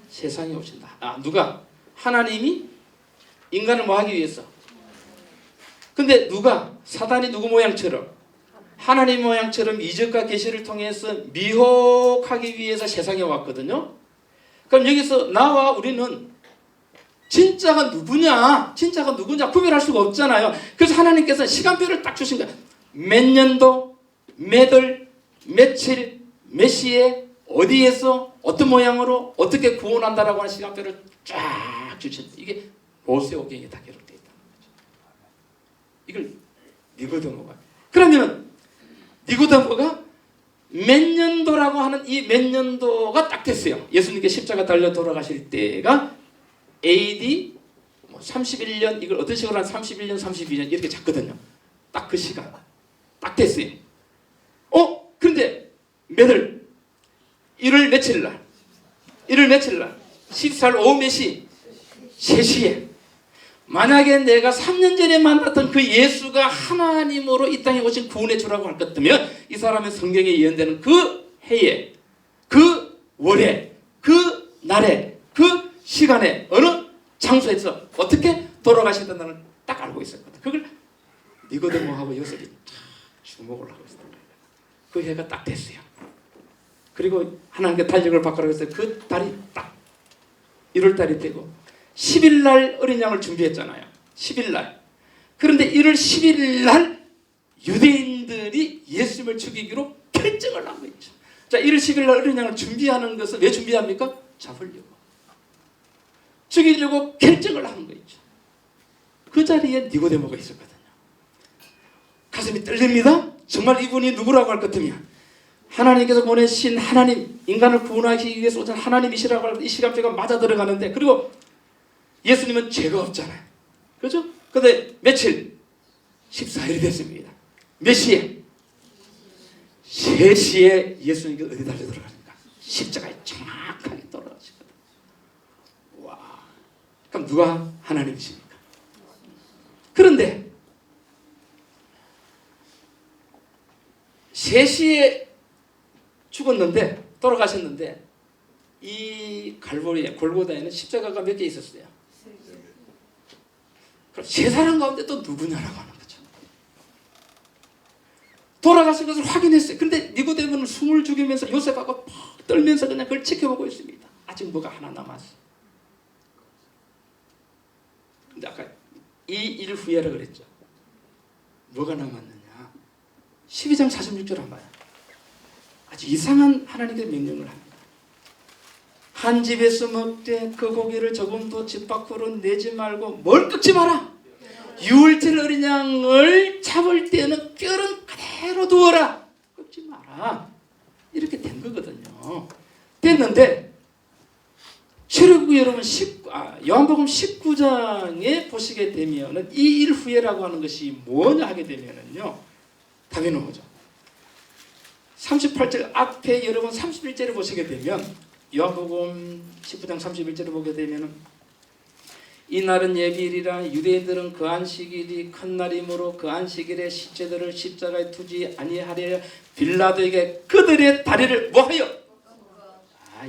세상에 오신다. 누가? 하나님이 인간을 뭐 하기 위해서? 근데 누가? 사단이 누구 모양처럼? 하나님 모양처럼 이적과 계시를 통해서 미혹하기 위해서 세상에 왔거든요. 그럼 여기서 나와 우리는 진짜가 누구냐 구별할 수가 없잖아요. 그래서 하나님께서 시간표를 딱 주신 거야. 몇 년도, 몇 월, 며칠, 몇 시에 어디에서 어떤 모양으로 어떻게 구원한다라고 하는 시간표를 쫙 주신, 이게 모세오경에 다 기록되어 있다는 거죠. 이걸 니고데모가, 그러면 니고데모가 몇 년도라고 하는 이 몇 년도가 딱 됐어요. 예수님께 십자가 달려 돌아가실 때가 AD 31년, 이걸 어떤 식으로 한 31년, 32년 이렇게 잡거든요. 딱 그 시간 딱 됐어요. 그런데 몇 월? 1월 며칠 날? 1월 며칠 날? 14일 오후 몇 시? 3시에. 만약에 내가 3년 전에 만났던 그 예수가 하나님으로 이 땅에 오신 구원의 주라고 할 것 같으면 이 사람의 성경에 예언되는 그 해에, 그 월에, 그 날에 그 시간에 어느 장소에서 어떻게 돌아가시던 딱 알고 있었거든. 그걸 니고데모하고 요셉이 주목을 하고 있었던 거예요. 그 해가 딱 됐어요. 그리고 하나님께 달력을 바꾸라고 했어요. 그 달이 딱 1월달이 되고 10일날 어린 양을 준비했잖아요. 10일날. 그런데 1월 10일날 유대인들이 예수님을 죽이기로 결정을 한 거죠. 자, 1월 10일날 어린 양을 준비하는 것은 왜 준비합니까? 잡으려고. 죽이려고 결정을 하는 거죠. 그 자리에 니고데모가 있었거든요. 가슴이 떨립니다. 정말 이분이 누구라고 할 것 같으면 하나님께서 보내신 하나님, 인간을 구원하시기 위해서 오신 하나님이시라고 할 이 시간표가 맞아 들어가는데, 그리고 예수님은 죄가 없잖아요. 그렇죠? 근데 며칠? 14일이 됐습니다. 몇 시에? 3시에 예수님이 어디 달려 들어가니까 십자가에 정확하게 돌아가시거든요. 와, 그럼 누가 하나님이십니까? 그런데 3시에 죽었는데, 돌아가셨는데, 이 갈보리에, 골고다에는 십자가가 몇 개 있었어요? 그럼 3사람 가운데 또 누구냐라고 하는 거죠. 돌아가신 것을 확인했어요. 근데 니고데모는 숨을 죽이면서 요셉하고 퍽 떨면서 그냥 그걸 지켜보고 있습니다. 아직 뭐가 하나 남았어. 근데 아까 이 일 후에라 그랬죠. 뭐가 남았느냐? 12장 46절 한번 봐요. 아주 이상한 하나님의 명령을 합니다. 한 집에서 먹되 그 고기를 조금도 집 밖으로 내지 말고 뭘 끄지 마라. 유월절 어린 양을 잡을 때는 뼈는 그대로 두어라. 끄지 마라. 이렇게 된 거거든요. 됐는데 출애굽기 여러분 요한복음 19장에 보시게 되면은 이 일 후에라고 하는 것이 뭐냐 하게 되면은요, 답이 나오죠. 38절 앞에 여러분 31절을 보시게 되면, 요한복음 19장 31절을 보게 되면은 이날은 예비일이라 유대인들은 그 안식일이 큰 날이므로 그 안식일에 시체들을 십자가에 두지 아니하려 빌라도에게 그들의 다리를 뭐하여?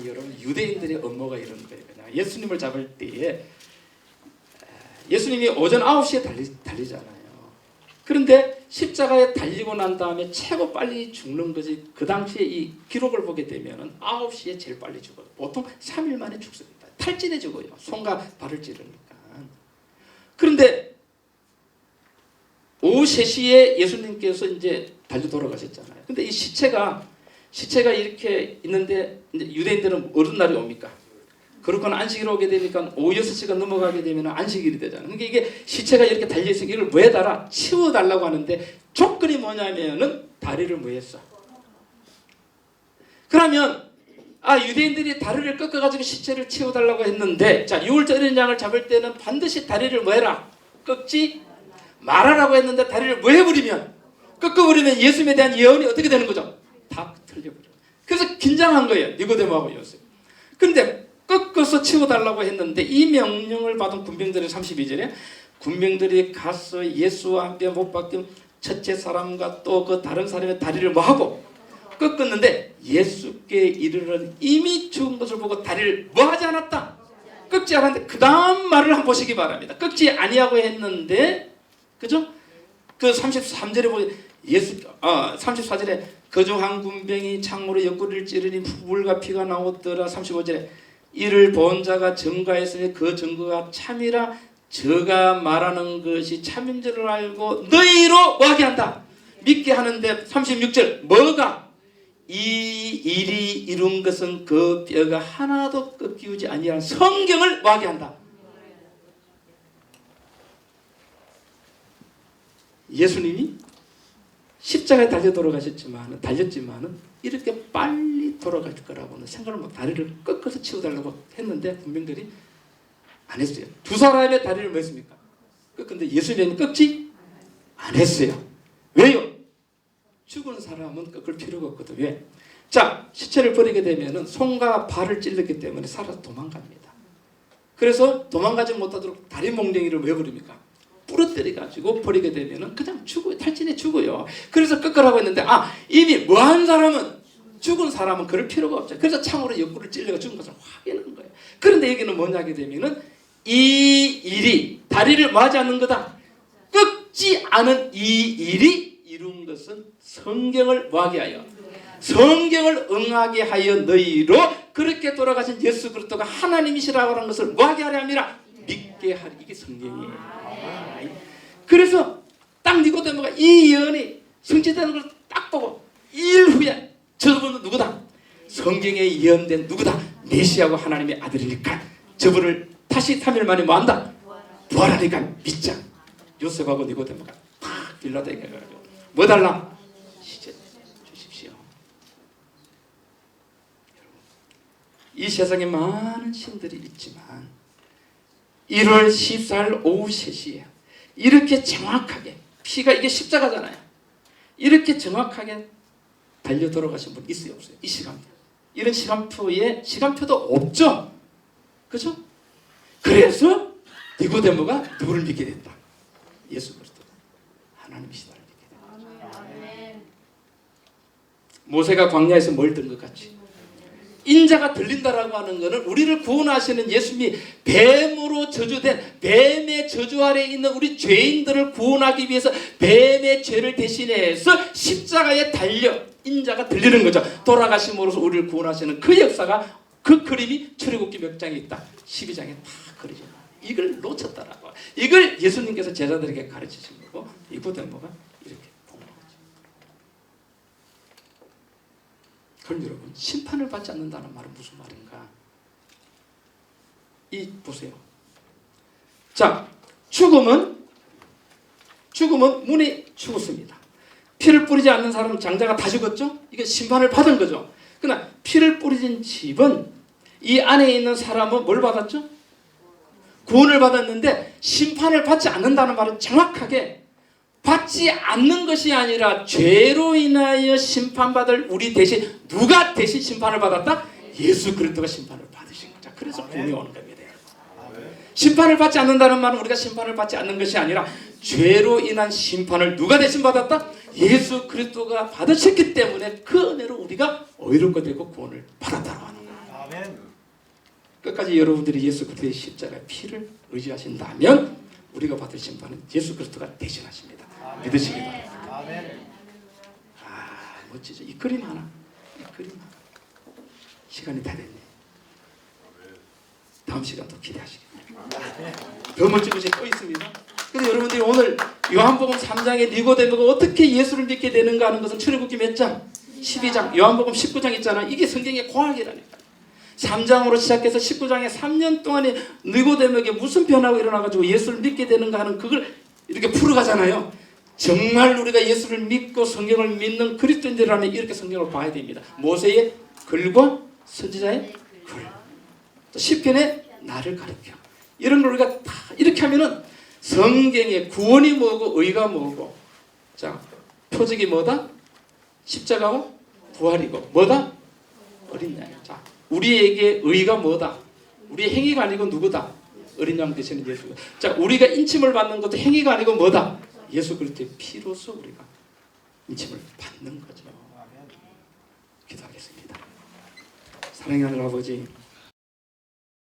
여러분 유대인들의 업무가 이런 거예요. 예수님을 잡을 때에 예수님이 오전 9시에 달리잖아요. 그런데 십자가에 달리고 난 다음에 최고 빨리 죽는 것이, 그 당시에 이 기록을 보게 되면 9시에 제일 빨리 죽어요. 보통 3일 만에 죽습니다. 탈진해 죽어요. 손과 발을 찌르니까. 그런데 오후 3시에 예수님께서 이제 달려 돌아가셨잖아요. 근데 이 시체가 이렇게 있는데, 이제 유대인들은 어느 날이 옵니까? 그렇거나 안식일이 오게 되니까 오후 6시가 넘어가게 되면 안식일이 되잖아요. 그러니까 이게 시체가 이렇게 달려있으니까 이걸 뭐 해달라? 치워달라고 하는데, 조건이 뭐냐면은 다리를 뭐 했어? 그러면 유대인들이 다리를 꺾어가지고 시체를 치워달라고 했는데, 자, 6월절 어린 양을 잡을 때는 반드시 다리를 뭐 해라? 꺾지 말아라고 했는데, 다리를 뭐 해버리면, 꺾어버리면 예수님에 대한 예언이 어떻게 되는 거죠? 다 틀려버려요. 그래서 긴장한 거예요, 니고데모하고 요셉. 근데 꺾어서 치워달라고 했는데, 이 명령을 받은 군병들의 32절에 군병들이 가서 예수와 함께 못 박힌 첫째 사람과 또 그 다른 사람의 다리를 뭐하고 꺾었는데, 예수께 이르러 이미 죽은 것을 보고 다리를 뭐하지 않았다? 꺾지 않았는데, 그 다음 말을 한번 보시기 바랍니다. 꺾지 아니하고 했는데, 그죠? 그 33절에 보면 34절에 그중 한 군병이 창으로 옆구리를 찌르니 물과 피가 나오더라. 35절에 이를 본 자가 증거했으니 그 증거가 참이라 저가 말하는 것이 참인 줄을 알고 너희로 뭐하게 한다? 믿게 하는데 36절 뭐가? 이 일이 이룬 것은 그 뼈가 하나도 꺾이지 아니한 성경을 뭐하게 한다? 예수님이 십자가에 달려 달렸지만은 이렇게 빨리 돌아갈 거라고는 생각을 못, 다리를 꺾어서 치워달라고 했는데 군병들이 안 했어요. 두 사람의 다리를 뭐 했습니까? 꺾는데 예수님은 꺾지 안 했어요. 왜요? 죽은 사람은 꺾을 필요가 없거든. 왜? 자, 시체를 버리게 되면은 손과 발을 찔렀기 때문에 살아서 도망갑니다. 그래서 도망가지 못하도록 다리 몽둥이를 왜 버립니까? 부러뜨려가지고 버리게 되면은 그냥 죽어요. 탈진해 죽어요. 그래서 꺾으라고 했는데, 이미 뭐한 사람은 죽은 사람은 그럴 필요가 없죠. 그래서 창으로 옆구리를 찔려가 죽은 것을 확인한 거예요. 그런데 여기는 뭐냐게 되면은 이 일이 다리를 맞지 않는 거다. 꺾지 않은 이 일이 이룬 것은 성경을 뭐하게 하여 성경을 응하게 하여 너희로 그렇게 돌아가신 예수 그리스도가 하나님이시라고 하는 것을 뭐하게 하려 함이라 믿게 하리. 이게 성경이에요. 그래서 딱 니고데모가 이 예언이 성취되는 걸 딱 보고 일 후에 저분은 누구다? 성경에 예언된 누구다? 메시아고 하나님의 아들이니까 저분을 다시 3일 만에 뭐한다? 부활하니까 믿자. 요셉하고 니고데모가 탁 빌라도에게 가가지고 뭐 달라? 시제 주십시오. 이 세상에 많은 신들이 있지만 1월 14일 오후 3시에 이렇게 정확하게 피가 이게 십자가잖아요. 이렇게 정확하게 달려 돌아가신 분 있어요 없어요? 이 시간표. 이런 시간표에 시간표도 없죠. 그죠? 그래서 니고데모가 누구를 믿게 됐다? 예수 그리스도 하나님이시다를 믿게 됐다. 모세가 광야에서 뭘 든 것 같이 인자가 들린다라고 하는 것은 우리를 구원하시는 예수님이 뱀으로 저주된 뱀의 저주 아래에 있는 우리 죄인들을 구원하기 위해서 뱀의 죄를 대신해서 십자가에 달려 인자가 들리는 거죠. 돌아가심으로써 우리를 구원하시는 그 역사가 그 그림이 출애굽기 몇 장에 있다. 12장에 다 그려져. 이걸 놓쳤다라고. 이걸 예수님께서 제자들에게 가르치신 거고 니고데모가 이렇게 본 거죠. 그럼 여러분 심판을 받지 않는다는 말은 무슨 말인가? 이 보세요. 자, 죽음은 문이 죽었습니다. 피를 뿌리지 않는 사람은 장자가 다 죽었죠? 이게 심판을 받은 거죠. 그러나 피를 뿌리진 집은 이 안에 있는 사람은 뭘 받았죠? 구원을 받았는데 심판을 받지 않는다는 말은 정확하게 받지 않는 것이 아니라 죄로 인하여 심판받을 우리 대신 누가 대신 심판을 받았다? 예수 그리스도가 심판을 받으신 거죠. 그래서 구원이 오는 겁니다. 심판을 받지 않는다는 말은 우리가 심판을 받지 않는 것이 아니라 죄로 인한 심판을 누가 대신 받았다? 예수 그리스도가 받으셨기 때문에 그 은혜로 우리가 의롭게 되고 구원을 받았다고 하는 거예요. 끝까지 여러분들이 예수 그리스도의 십자가의 피를 의지하신다면 우리가 받을 심판은 예수 그리스도가 대신하십니다. 믿으시기 바랍니다. 멋지죠. 이 그림 하나. 시간이 다 됐네. 다음 시간도 기대하시기 바랍니다. 더 멋진 것이 또 있습니다. 그래서 여러분들이 오늘 요한복음 3장에 니고데모가 어떻게 예수를 믿게 되는가 하는 것은 출애굽기 몇 장? 12장. 요한복음 19장 있잖아. 이게 성경의 과학이라니까. 3장으로 시작해서 19장에 3년 동안에 니고데모에게 무슨 변화가 일어나가지고 예수를 믿게 되는가 하는 그걸 이렇게 풀어가잖아요. 정말 우리가 예수를 믿고 성경을 믿는 그리스도인들이라면 이렇게 성경을 봐야 됩니다. 모세의 글과 선지자의 글, 또 시편의 나를 가르쳐. 이런 걸 우리가 다 이렇게 하면은 성경의 구원이 뭐고 의가 뭐고, 자 표적이 뭐다? 십자가와 부활이고 뭐다? 어린 양. 자 우리에게 의가 뭐다? 우리의 행위가 아니고 누구다? 어린 양 되시는 예수. 자 우리가 인침을 받는 것도 행위가 아니고 뭐다? 예수 그리스도의 피로서 우리가 인침을 받는 거죠. 기도하겠습니다. 사랑하는 아버지,